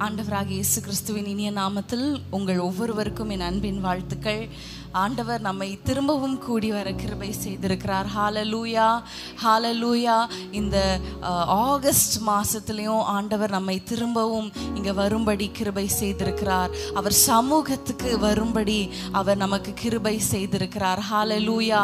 ஆண்டவராகிய இயேசு கிறிஸ்துவின் இனிய நாமத்தில் உங்கள் ஒவ்வொருவருக்கும் என் அன்பின் வாழ்த்துக்கள். ஆண்டவர் நம்மை திரும்பவும் கூடி வர கிருபை செய்திருக்கிறார். ஹalleluya ஹalleluya. இந்த ஆகஸ்ட் மாசத்திலையும் ஆண்டவர் நம்மை திரும்பவும் இங்க வரும்படி கிருபை செய்திருக்கிறார். அவர் சமூகத்துக்கு வரும்படி அவர் நமக்கு கிருபை செய்திருக்கிறார். ஹalleluya.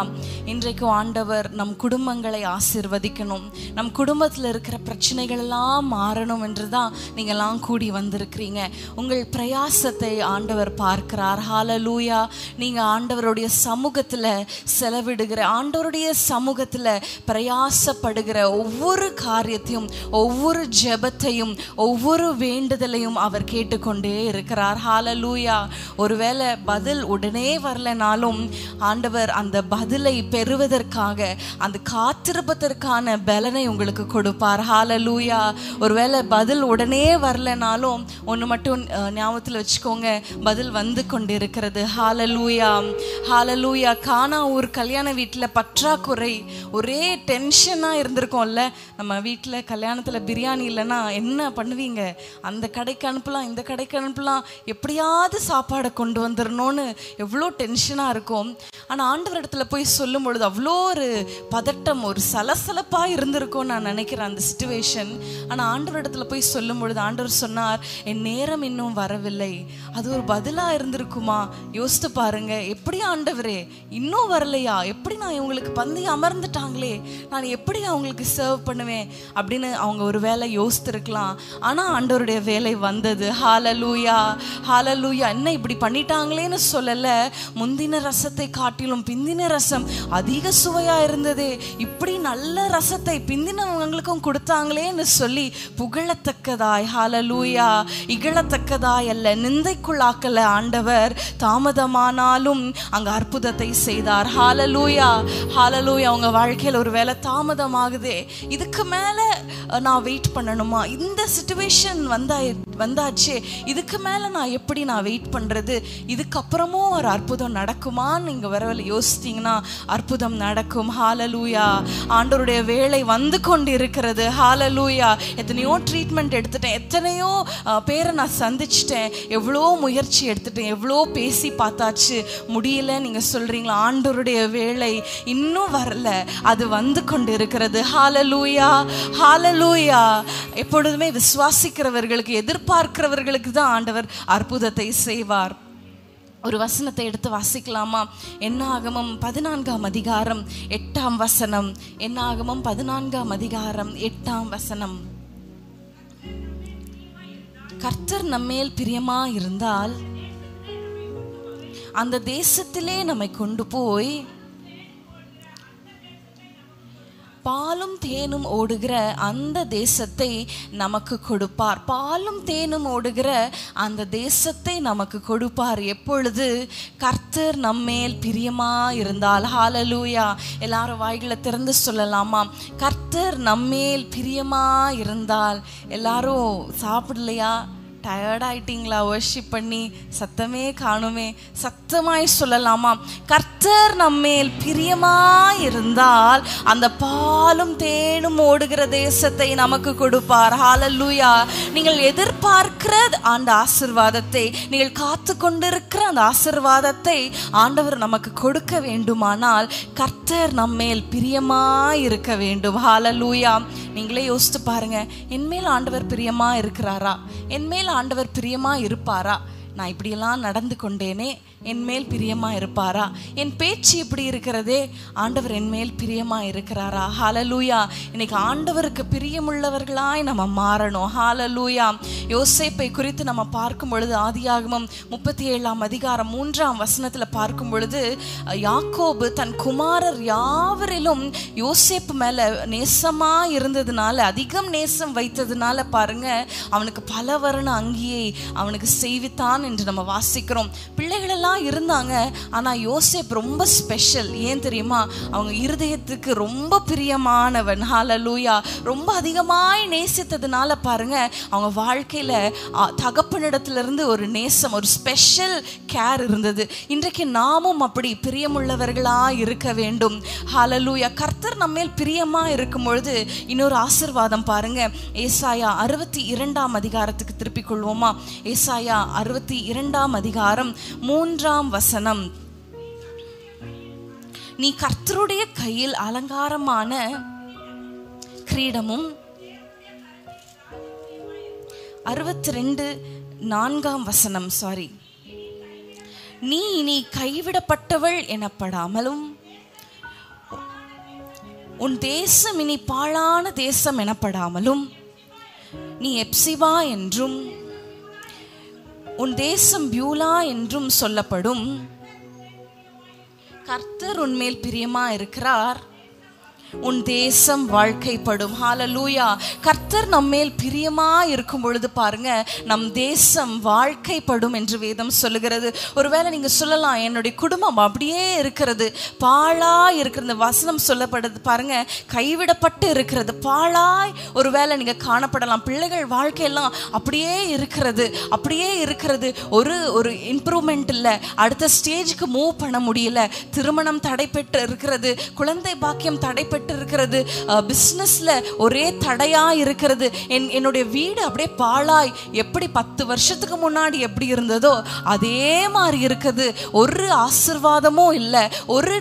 இன்றைக்கு ஆண்டவர் நம் குடும்பங்களை ஆசீர்வதிக்கணும், நம் குடும்பத்தில் இருக்கிற பிரச்சனைகள் எல்லாம் மாறணும் என்றுதான் நீங்க எல்லாம் கூடி வந்திருக்கிறீங்க. உங்கள் பிரயாசத்தை ஆண்டவர் பார்க்கிறார். ஹalleluya. நீங்க ஆண்டவருடைய சமூகத்துல செலவிடுகிற, ஆண்டவருடைய சமூகத்துல பிரயாசப்படுகிற ஒவ்வொரு காரியத்தையும், ஒவ்வொரு ஜெபத்தையும், ஒவ்வொரு வேண்டுதலையும் அவர் கேட்டுக்கொண்டே இருக்கிறார். ஹalleluya. ஒருவேளை பதில் உடனே வரலனாலும் ஆண்டவர் அந்த பதிலை பெறுவதற்காக, அந்த காத்திருப்பதற்கான பலனை உங்களுக்கு கொடுப்பார். ஹalleluya. ஒருவேளை பதில் உடனே வரலனாலும் ஒன்று மட்டும் ஞாபகத்தில் வச்சுக்கோங்க, பதில் வந்து கொண்டிருக்கிறது. ஹalleluya ஹalleluya. கானா ஊர் கல்யாண வீட்டில் பற்றாக்குறை, ஒரே டென்ஷனாக இருந்திருக்கோம்ல. நம்ம வீட்டில் கல்யாணத்தில் பிரியாணி இல்லைன்னா என்ன பண்ணுவீங்க? அந்த கடைக்கு அனுப்பலாம், இந்த கடைக்கு அனுப்பலாம், எப்படியாவது சாப்பாடை கொண்டு வந்துடணும்னு எவ்வளோ டென்ஷனாக இருக்கும். ஆனால் ஆண்டவர் இடத்துல போய் சொல்லும் பொழுது அவ்வளோ ஒரு பதட்டம், ஒரு சலசலப்பாக இருந்திருக்கும் நான் நினைக்கிறேன் அந்த சிச்சுவேஷன். ஆனால் ஆண்டவர் இடத்துல போய் சொல்லும் பொழுது ஆண்டவர் சொன்னார், என் நேரம் இன்னும் வரவில்லை. அது ஒரு பதிலாக இருந்திருக்குமா? யோசித்து பாருங்க. எப்படி ஆண்டவரே இன்னும் வரலையா? எப்படி நான் இவங்களுக்கு பந்தி அமர்ந்துட்டாங்களே, நான் எப்படி அவங்களுக்கு சர்வ் பண்ணுவேன் அப்படின்னு அவங்க ஒரு வேலை யோசித்திருக்கலாம். ஆனால் ஆண்டவருடைய வேலை வந்தது. ஹalleluya ஹalleluya. என்ன இப்படி பண்ணிட்டாங்களேன்னு சொல்லல, முந்தின ரசத்தை காட்டிலும் பிந்தின ரசம் அதிக சுவையா இருந்ததே, இப்படி நல்ல ரசத்தை பிந்தினவங்களுக்கும் கொடுத்தாங்களேன்னு சொல்லி புகழத்தக்கதாய், ஹalleluya, இகழத்தக்கதாய் அல்ல, நிந்தைக்குள்ளாக்கல ஆண்டவர். தாமதமானாலும் அங்க அற்புதத்தை செய்தார். ஹalleluya ஹalleluya. உங்க வாழ்க்கையில் ஒரு வேலை தாமதமாகுதே, இதுக்கு மேல நான் வெயிட் பண்ணணுமா? இந்த சிச்சுவேஷன் வந்தாச்சே, இதுக்கு மேல நான் எப்படி வெயிட் பண்றது? இதுக்கப்புறமும் ஒரு அற்புதம் நடக்குமான்னு நீங்க வரவேல யோசித்தீங்கன்னா அற்புதம் நடக்கும். ஹalleluya. ஆண்டவருடைய வேலை வந்து கொண்டு இருக்கிறது. ஹalleluya. எத்தனையோ ட்ரீட்மெண்ட் எடுத்துட்டேன், எத்தனையோ பேரை நான் சந்திச்சிட்டேன், எவ்வளோ முயற்சி எடுத்துட்டேன், எவ்வளோ பேசி பார்த்தாச்சு, முடியல நீங்க சொல்றீங்களா? ஆண்டவருடைய வேலை இன்னும் வரல, அது வந்து கொண்டு இருக்கிறது. ஹalleluya ஹalleluya. எப்பொழுதுமே விசுவாசிக்கிறவர்களுக்கு, எதிர்பார்க்கிறவர்களுக்கு தான் ஆண்டவர் அற்புதத்தை செய்வார். ஒரு வசனத்தை எடுத்து வாசிக்கலாமா? என்னாகமம் 14ஆம் அதிகாரம் 8ஆம் வசனம். என்னாகமம் 14ஆம் அதிகாரம் 8ஆம் வசனம். கர்த்தர் நம்மேல் பிரியமா இருந்தால் அந்த தேசத்திலே நம்மை கொண்டு போய் பாலும் தேனும் ஓடுகிற அந்த தேசத்தை நமக்கு கொடுப்பார். பாலும் தேனும் ஓடுகிற அந்த தேசத்தை நமக்கு கொடுப்பார். எப்பொழுது? கர்த்தர் நம்மேல் பிரியமா இருந்தால். ஹalleluya. எல்லாரும் வாய்களை திறந்து சொல்லலாமா? கர்த்தர் நம்மேல் பிரியமா இருந்தால். எல்லாரும் சாப்பிடலையா? டயர்டாயிட்டீங்களா? வர்ஷிப் பண்ணி சத்தமே காணுமே. சத்தமாய் சொல்லலாமா? கர்த்தர் நம்மேல் பிரியமாய் இருந்தால் அந்த பாலும் தேனும் ஓடுகிற தேசத்தை நமக்கு கொடுப்பார். ஹalleluya. நீங்கள் எதிர்பார்க்கிற அந்த ஆசீர்வாதத்தை, நீங்கள் காத்து கொண்டிருக்கிற அந்த ஆசீர்வாதத்தை ஆண்டவர் நமக்கு கொடுக்க வேண்டுமானால் கர்த்தர் நம்மேல் பிரியமாய் இருக்க வேண்டும். ஹalleluya. நீங்களே யோசித்து பாருங்க, என்மேல் ஆண்டவர் பிரியமா இருக்கிறாரா? என்மேல் ஆண்டவர் பிரியமா இருப்பாரா? நான் இப்படியெல்லாம் நடந்து கொண்டேனே, என்மேல் பிரியமா இருப்பாரா? என் பேச்சு இப்படி இருக்கிறதே, ஆண்டவர் என்மேல் பிரியமா இருக்கிறாரா? ஹalleluya. இன்னைக்கு ஆண்டவருக்கு பிரியமுள்ளவர்களாய் நம்ம மாறணும். ஹalleluya. யோசேப்பை குறித்து நம்ம பார்க்கும் பொழுது ஆதியாகமம் 37ஆம் அதிகாரம் 3ஆம் வசனத்துல பார்க்கும் பொழுது, யாக்கோபு தன் குமாரர் யாவரிலும் யோசேப்பு மேல நேசமா இருந்ததுனால, அதிகம் நேசம் வைத்ததுனால பாருங்க, அவனுக்கு பல வர்ண அங்கியை அவனுக்கு செய்வித்தான் இருந்தான் என்று நம்ம வாசிக்கிறோம். பிள்ளைகளெல்லாம் இருந்தாங்க, ஆனால் யோசேப் ரொம்ப ஸ்பெஷல். ஏன் தெரியுமா? அவங்க இருதயத்துக்கு ரொம்ப பிரியமானவன். ஹல்லேலூயா. ரொம்ப அதிகமாய் நேசித்ததுனால பாருங்க, அவங்க வாழ்க்கையில தகப்பனிடத்திலிருந்து ஒரு நேசம், ஒரு ஸ்பெஷல் கேர் இருந்தது. இன்றைக்கு நாமும் அப்படி பிரியமுள்ளவர்களா இருக்க வேண்டும். ஹல்லேலூயா. கர்த்தர் நம்மேல் பிரியமா இருக்கும் பொழுது இன்னொரு ஆசீர்வாதம் பாருங்க. ஏசாயா 62 அதிகாரத்துக்கு திருப்பிக் கொள்வோமா? ஏசாயா 62 அதிகாரம் 3 வசனம். நீ கர்த்தருடைய கையில் அலங்காரமான கிரீடமும் 62 வசனம் சாரி. நீ இனி கைவிடப்பட்டவள் எனப்படாமலும் உன் தேசம் இனி பாழான தேசம் எனப்படாமலும் நீ எப்சிபா என்றும் உன் தேசம் பியூலா என்றும் சொல்லப்படும். கர்த்தர் உன்மேல் பிரியமா இருக்கிறார், உன் தேசம் வாழ்க்கைப்படும். ஹல்லேலூயா. கர்த்தர் நம்மேல் பிரியமா இருக்கும் பொழுது பாருங்க, நம் தேசம் வாழ்க்கைப்படும் என்று வேதம் சொல்லுகிறது. ஒருவேளை நீங்க சொல்லலாம், என்னுடைய குடும்பம் அப்படியே இருக்கிறது, பாழாய் இருக்கிறது. வசனம் சொல்லப்படுது பாருங்க, கைவிடப்பட்டு இருக்கிறது, பாழாய் ஒருவேளை நீங்க காணப்படலாம். பிள்ளைகள் வாழ்க்கையெல்லாம் அப்படியே இருக்கிறது, அப்படியே இருக்கிறது. ஒரு இம்ப்ரூவ்மெண்ட் இல்லை, அடுத்த ஸ்டேஜுக்கு மூவ் பண்ண முடியல. திருமணம் தடைப்பட்டு இருக்கிறது, குழந்தை பாக்கியம் தடைப்பட்டு இருக்கிறது, பிசினஸ்ல ஒரே தடையா இருக்கிறது. என்னுடைய வீடு அப்படியே பாழாய், எப்படி 10 வருஷத்துக்கு முன்னாடி எப்படி இருந்ததோ அதே மாதிரி இருக்குது. ஒரு ஆசீர்வாதமும் இல்லை, ஒரு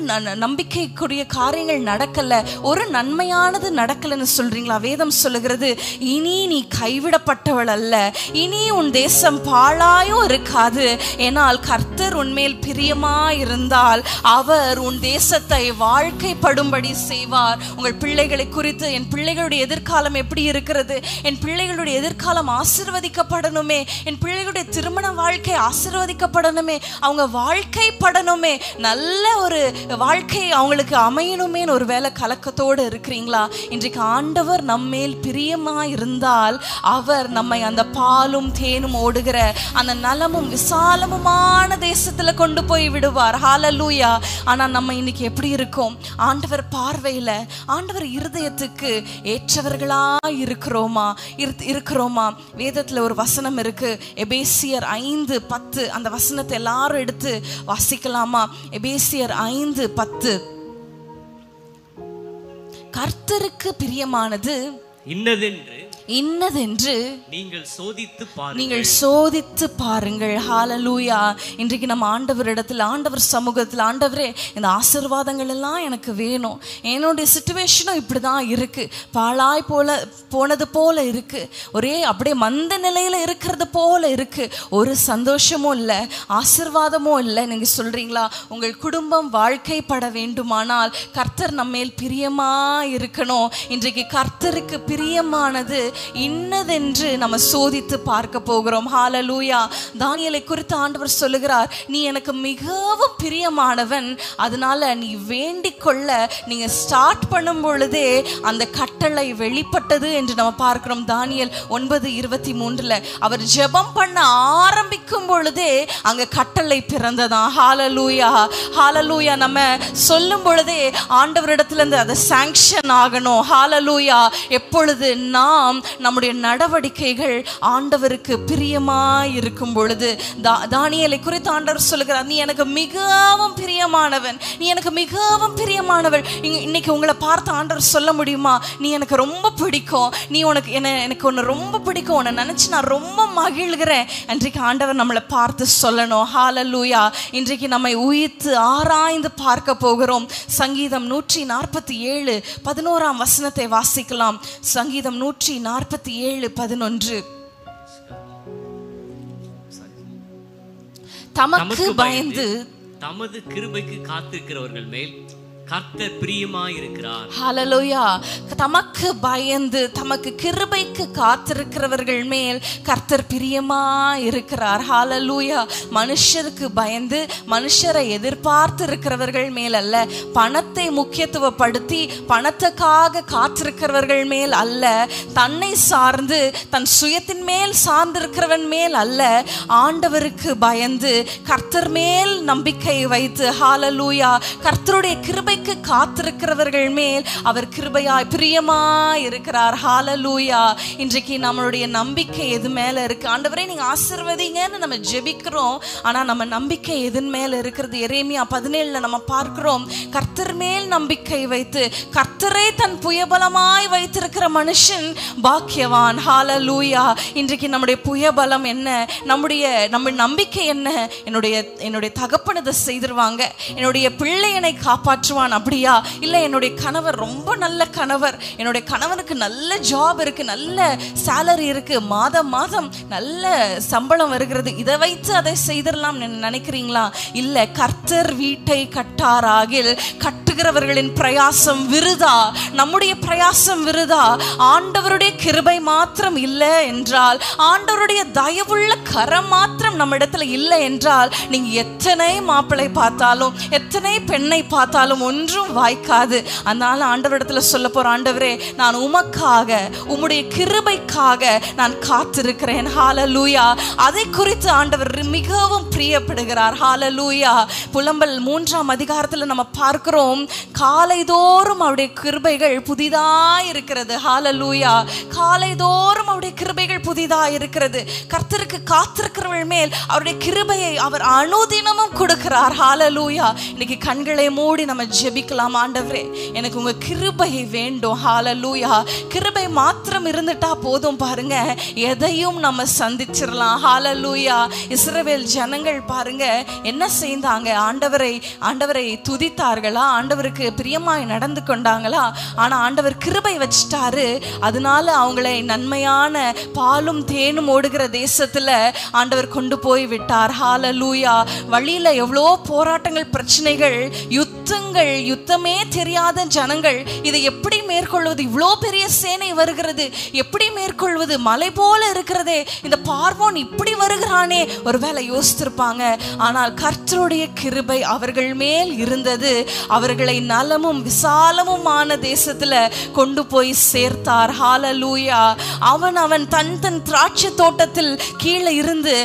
நம்பிக்கைக்குரிய காரியங்கள் நடக்கல, ஒரு நன்மையானது நடக்கலன்னு சொல்றீங்களா? வேதம் சொல்லுகிறது, இனி நீ கைவிடப்பட்டவள் அல்ல, இனி உன் தேசம் பாழாயும் இருக்காது. ஏனால் கர்த்தர் உன்மேல் பிரியமா இருந்தால் அவர் உன் தேசத்தை வாழ்க்கைப்படும்படி செய்வார். உங்கள் பிள்ளைகளை குறித்து, என் பிள்ளைகளுடைய எதிர்காலம் எப்படி இருக்கிறது, என் பிள்ளைகளுடைய எதிர்காலம் ஆசீர்வதிக்கப்படணுமே, என் பிள்ளைகளுடைய திருமண வாழ்க்கை ஆசீர்வதிக்கப்படணுமே, அவங்க வாழ்க்கைப்படணுமே, நல்ல ஒரு வாழ்க்கை அவங்களுக்கு அமையணுமே ஒரு வேளை கலக்கத்தோடு இருக்கிறீங்களா? இன்றைக்கு ஆண்டவர் நம்மேல் பிரியமா இருந்தால் அவர் நம்மை அந்த பாலும் தேனும் ஓடுகிற அந்த நலமும் விசாலமுமான தேசத்துல கொண்டு போய் விடுவார். ஹல்லேலூயா. ஆனா நம்ம இன்னைக்கு எப்படி இருக்கோம்? ஆண்டவர் பார்வையில, ஆண்டவர் இருதயத்துக்கு ஏற்றவர்களா இருக்கிறோமா? வேதத்துல ஒரு வசனம் இருக்கு, எபேசியர் 5:10. அந்த வசனத்தை எல்லாரும் எடுத்து வாசிக்கலாமா? எபேசியர் 5:10. கர்த்தருக்கு பிரியமானது இன்னதென்று நீங்கள் சோதித்து பாருங்கள். ஹல்லேலூயா. இன்றைக்கு நம்ம ஆண்டவரிடத்தில், ஆண்டவர் சமூகத்தில், ஆண்டவரே இந்த ஆசீர்வாதங்கள் எல்லாம் எனக்கு வேணும், என்னுடைய சிச்சுவேஷனும் இப்படிதான் இருக்கு, பாழாய் போனது போல இருக்கு, ஒரே அப்படியே மந்த நிலையில இருக்கிறது போல இருக்கு, ஒரு சந்தோஷமும் இல்லை, ஆசீர்வாதமும் இல்லை. நீங்க சொல்றீங்களா? உங்கள் குடும்பம் வாழ்க்கைப்பட வேண்டுமானால் கர்த்தர் நம்மேல் பிரியமா இருக்கணும். இன்றைக்கு கர்த்தருக்கு பிரியமானது இன்னதென்று நம்ம சோதித்து பார்க்க போகிறோம். ஹல்லேலூயா. தானியேலை குறித்து ஆண்டவர் சொல்லுகிறார், நீ எனக்கு மிகவும் பிரியமானவன், அதனால நீ வேண்டிக் கொள்ள நீங்க ஸ்டார்ட் பண்ணும் பொழுதே அந்த கட்டளை வெளிப்பட்டது என்று நம்ம பார்க்கிறோம். தானியேல் 9:23 அவர் ஜெபம் பண்ண ஆரம்பிக்கும் பொழுதே அங்க கட்டளை பிறந்ததான். ஹல்லேலூயா. ஹல்லேலூயா. நம்ம சொல்லும் பொழுதே ஆண்டவரிடத்துல இருந்து அதை சாங்ஷன் ஆகணும். ஹல்லேலூயா. எப்பொழுது நாம் நம்முடைய நடவடிக்கைகள் ஆண்டவருக்கு பிரியமாய் இருக்கும் பொழுது. தானியேலை குறித்து ஆண்டவர் சொல்லுகிறார், நீ எனக்கு மிகவும் பிரியமானவன், நீ எனக்கு மிகவும் பிரியமானவள். இன்னைக்கு உங்களை பார்த்து ஆண்டவர் சொல்ல முடியுமா? நீ எனக்கு ரொம்ப பிடிக்கும், நீ எனக்கு உன்னை ரொம்ப பிடிக்கும், உன்னை நினைச்சு நான் ரொம்ப மகிழ்கிறேன். இன்றைக்கு ஆண்டவர் நம்மளை பார்த்து சொல்லணும். ஹல்லேலூயா. இன்றைக்கு நம்மை உயிர்த்து ஆராய்ந்து பார்க்க போகிறோம். சங்கீதம் 147:11 வசனத்தை வாசிக்கலாம். சங்கீதம் 147:11. தமக்கு பயந்து தமது கிருபைக்கு காத்திருக்கிறவர்கள் மேல் கர்த்தர் பிரியமாய் இருக்கிறார். ஹல்லேலூயா. தமக்கு பயந்து தமக்கு கிருபைக்கு காத்திருக்கிறவர்கள் மேல் கர்த்தர் பிரியமாய் இருக்கிறார். ஹல்லேலூயா. மனுஷருக்கு பயந்து மனுஷரை எதிர்பார்த்து இருக்கிறவர்கள் மேல் அல்ல, பணத்தை முக்கியத்துவப்படுத்தி பணத்துக்காக காத்திருக்கிறவர்கள் மேல் அல்ல, தன்னை சார்ந்து தன் சுயத்தின் மேல் சார்ந்திருக்கிறவன் மேல் அல்ல, ஆண்டவருக்கு பயந்து கர்த்தர் மேல் நம்பிக்கை வைத்து ஹல்லேலூயா கர்த்தருடைய கிருபை காத்திருக்கிறவர்கள் மேல் அவர் கிருபையாய் பிரியமாய் இருக்கிறார். ஹல்லேலூயா. இன்றைக்கு நம்மளுடைய நம்பிக்கை எது மேல இருக்கு? ஆண்டவரே நீங்க ஆசீர்வதிங்கன்னு நம்ம ஜெபிக்கிறோம், ஆனா நம்ம நம்பிக்கை எதன் மேல இருக்கிறது? எரேமியா 17 நம்ம பார்க்கிறோம், கர்த்தர் மேல் நம்பிக்கை வைத்து கர்த்தரை தன் புயபலமாய் வைத்திருக்கிற மனுஷன் பாக்கியவான். ஹல்லேலூயா. இன்றைக்கு நம்முடைய புயபலம் என்ன? நம்ம நம்பிக்கை என்ன? என்னுடைய தகப்பன் இதை செய்திருவாங்க, என்னுடைய பிள்ளை என்னை காப்பாற்றுவான், அப்படியா? இல்ல என்னுடைய கணவர் ரொம்ப நல்ல கணவர், என்னுடைய கணவனுக்கு நல்ல ஜாப் இருக்கு, நல்ல சேலரி இருக்கு, மாதம் மாதம் நல்ல சம்பளம் வருகிறது, இதை வைத்து அதை செய்திடலாம் நினைக்கிறீங்களா? இல்ல, கர்த்தர் வீட்டை கட்டாராகில் கட்டுகிறவர்களின் பிரயாசம் விருதா, நம்முடைய பிரயாசம் விருதா. ஆண்டவருடைய கிருபை மாத்திரம் இல்லை என்றால், ஆண்டவருடைய தயவுள்ள கரம் மாத்திரம் நம்ம இடத்துல இல்லை என்றால், நீங்க எத்தனை மாப்பிள்ளை பார்த்தாலும் எத்தனை பெண்ணை பார்த்தாலும் ஒன்றும் வாய்க்காது. அதனால ஆண்டவரிடத்துல சொல்ல போற, ஆண்டவரே நான் உமக்காக உம்முடைய கிருபைக்காக நான் காத்திருக்கிறேன். ஹல்லேலூயா. அதை குறித்து ஆண்டவர் மிகவும் பிரியப்படுகிறார். ஹல்லேலூயா. புலம்பல் 3ஆம் அதிகாரத்துல நம்ம பார்க்கிறோம், காலைதோறும் அவருடைய கிருபைகள் புதிதாய் இருக்கிறது. ஹல்லேலூயா. காலைதோறும் அவருடைய கிருபைகள் புதிதாய் இருக்கிறது. கர்த்தருக்கு காத்திருக்கிறவர்கள் மேல் அவருடைய கிருபையை அவர் அனுதினமும் கொடுக்கிறார். ஹல்லேலூயா. இன்னைக்கு கண்களை மூடி நம்ம ஜெபிக்கலாம். ஆண்டவரே எனக்கு உங்க கிருபை வேண்டும். ஹல்லேலூயா. கிருபை மாத்திரம் இருந்துட்டா போதும் பாருங்க, எதையும் நம்ம சந்திச்சிடலாம். ஹல்லேலூயா. இஸ்ரவேல் ஜனங்கள் பாருங்க என்ன செய்தாங்க? ஆண்டவரை துதித்தார்களா? ஆண்டவருக்கு பிரியமாய் நடந்து கொண்டாங்களா? ஆனா ஆண்டவர் கிருபை வச்சிட்டாரு. அதனால அவங்களை நன்மையான பாலும் தேனும் ஓடுகிற தேசத்துல ஆண்டவர் கொண்டு போய் விட்டார். ஹல்லேலூயா. வழியில எவ்வளோ போராட்டங்கள், பிரச்சனைகள், யுத்தமே தெரியாத ஜனங்கள் இதை எப்படி மேற்கொள்வது? இவ்வளோ பெரிய சேனை வருகிறது, எப்படி மேற்கொள்வது? மலை போல இருக்கிறதே, இந்த பார்வோன் இப்படி வருகிறானே, ஒருவேளை யோசித்திருப்பாங்க. ஆனால் கர்த்தருடைய கிருபை அவர்கள் மேல் இருந்தது. அவர்களை நலமும் விசாலமுமான தேசத்துல கொண்டு போய் சேர்த்தார். ஹல்லேலூயா. அவன் தன் திராட்சை தோட்டத்தில் கீழே இருந்து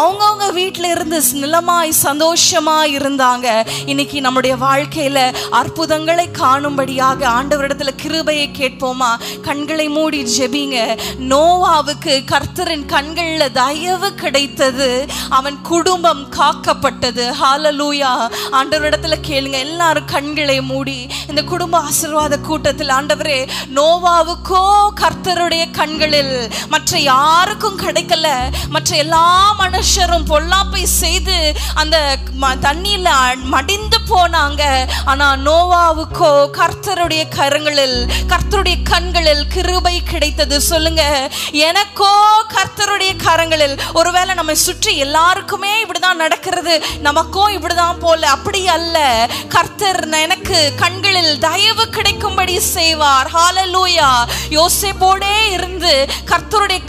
அவங்க வீட்டில இருந்து நிலமாய் சந்தோஷமாய் இருந்தாங்க. இன்னைக்கு நம்முடைய வாழ்க்கையில அற்புதங்களை காணும்படியாக ஆண்டவரிடத்துல கிருபையை கேட்போமா? கண்களை மூடி ஜெபிங்க. நோவாவுக்கு கர்த்தரின் கண்கள்ல தயவு கிடைத்தது, அவன் குடும்பம் காக்கப்பட்டது. ஹல்லேலூயா. ஆண்டவரிடத்துல கேளுங்க. எல்லாரும் கண்களை மூடி இந்த குடும்ப ஆசீர்வாத கூட்டத்தில், ஆண்டவரே நோவாவுக்கோ கர்த்தருடைய கண்களில் மற்ற யாருக்கும் கிடைக்கல, மற்ற எல்லா மனுஷரும் பொல்லாப்பை செய்து அந்த தண்ணியில மடிந்து போனாங்க. ஆனா நோவாவுக்கோ கர்த்தருடைய கர்த்தருடைய கண்களில் கிருபை கிடைத்தது. சொல்லுங்க, எனக்கோ கர்த்தருடைய கரங்களில். ஒருவேளை நம்ம சுற்றி எல்லாருக்குமே இப்படிதான் நடக்கிறது, நமக்கும் இப்படிதான் போல, அப்படி அல்ல. கர்த்தர் எனக்கு கண்களில் தயவு கிடைக்கும்படி செய்வார். ஹல்லேலூயா. யோசேப்போடே இருந்து கர்த்தருடைய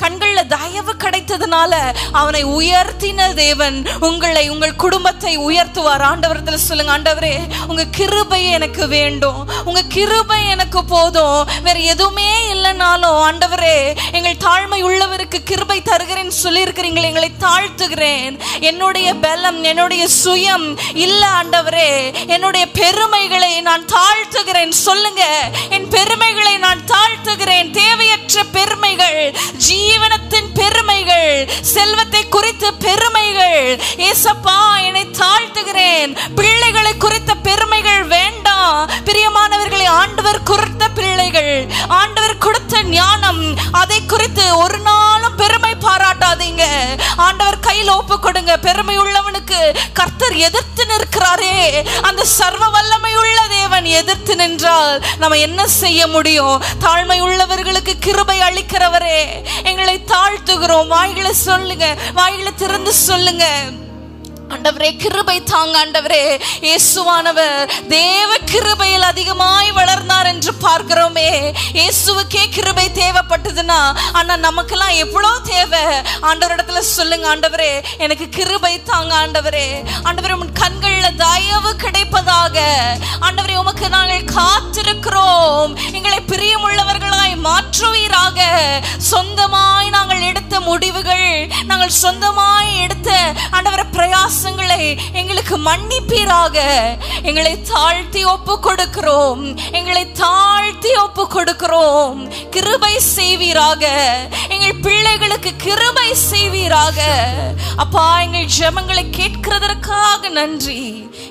கண்கள்ல தயவு கிடைத்ததுனால அவனை உயர்த்தின தேவன் உங்கள் குடும்பத்தை உயர்த்துவார். ஆண்டவரத்துல சொல்லுங்க, ஆண்டவரே உங்க கிருபை எனக்கு வேண்டும், உங்க கிருபை எனக்கு போதும், வேற எதுவுமே இல்லைனாலும் ஆண்டவரே எங்கள் தாழ்மை உள்ளவருக்கு கிருபை தருகிறேன் சொல்லி இருக்கிறீங்களே, எங்களை தாழ்த்துகிறேன். என்னுடைய பலம், என்னுடைய சுயம் இல்ல ஆண்டவரே, என்னுடைய பெருமைகளை நான் தாழ்த்துகிறேன். சொல்லுங்க, என் பெருமைகளை நான் தாழ்த்துகிறேன். தேவையற்ற பெருமைகள், ஜீவனத்தின் பெருமைகள், செல்வத்தை குறித்த பெருமைகள், ஏசப்பா என்னை தாழ்த்துகிறேன். பிள்ளைகளை குறித்த பெருமைகள் வேண்டாம். பிரியமானவர்களை, ஆண்டவர் குறித்த பிள்ளைகள், ஆண்டவர் கொடுத்த ஞானம், அதை குறித்து ஒரு நாளும் பெருமை பாராட்டாதீங்க. ஆண்டவர் கையில் ஒப்பு கொடுங்க. பெருமை உள்ளவனுக்கு கர்த்தர் எதிர்த்து நிற்கிறாரே, அந்த சர்வ வல்லமை உள்ள தேவன் எதிர்த்து நின்றால் நம்ம என்ன செய்ய முடியும்? தாழ்மை உள்ளவர்களுக்கு கிருபை அளிக்கிறவரே, எங்களை தாழ்த்துகிறோம். வாய்களை சொல்லுங்க, வாய்களை திறந்து சொல்லுங்க. ஆண்டவரே கிருபை தாங்க ஆண்டவரே. இயேசுவானவர் தேவ கிருபையில் அதிகமாய் வளர்ந்தார் என்று பார்க்கிறோமே. இயேசுவுக்கே கிருபை தேவைப்பட்டதுன்னா ஆனா நமக்கெல்லாம் எவ்வளவு தேவை. ஆண்டவரிடத்துல சொல்லுங்க, ஆண்டவரே எனக்கு கிருபை தாங்க ஆண்டவரே. ஆண்டவரே உன் கண்கள்ல தயவு கிடைப்பதாக. ஆண்டவரே உமக்கு நாங்கள் காத்திருக்கிறோம். எங்களை பிரியமுள்ளவர்களாய் மாற்றுவீராக. சொந்தமாய் நாங்கள் எடுத்த முடிவுகள், நாங்கள் சொந்தமாய் எடுத்த ஆண்டவரே பிரயாசங்களை எங்களுக்கு மன்னிப்பீராக. எங்களை தாழ்த்தி ஒப்பு கொடுக்கிறோம். எங்களை தாழ்த்தி ஒப்பு கொடுக்கிறோம். கிருபை செய்வீராக. எங்கள் பிள்ளைகளுக்கு கிருபை செய்வீராக. அப்பா எங்கள் ஜெபங்களை கேட்கிறதற்காக நன்றி.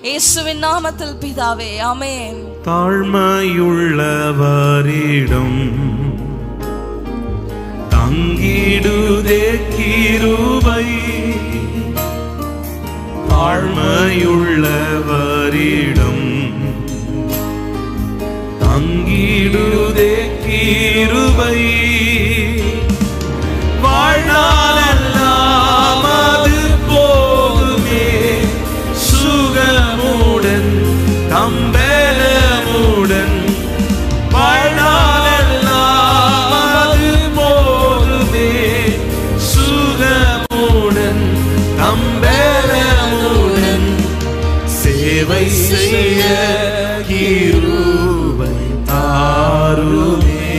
இயேசுவின் நாமத்தில் பிதாவே, ஆமென். தாழ்மையுள்ளவரிடம் தங்கிடுதே கிருபை. தாழ்மையுள்ளவரிடம் தங்கிடுதே கிருபை. வாழ்நாளெல்லாம் அது போகுமே சுகமுடன் தம்பலமுடன். வாழ்நாளெல்லாம் அது போகுமே சுகமுடன் தம்பலமுடன். சேவை செய்ய கிருபை தாருமே.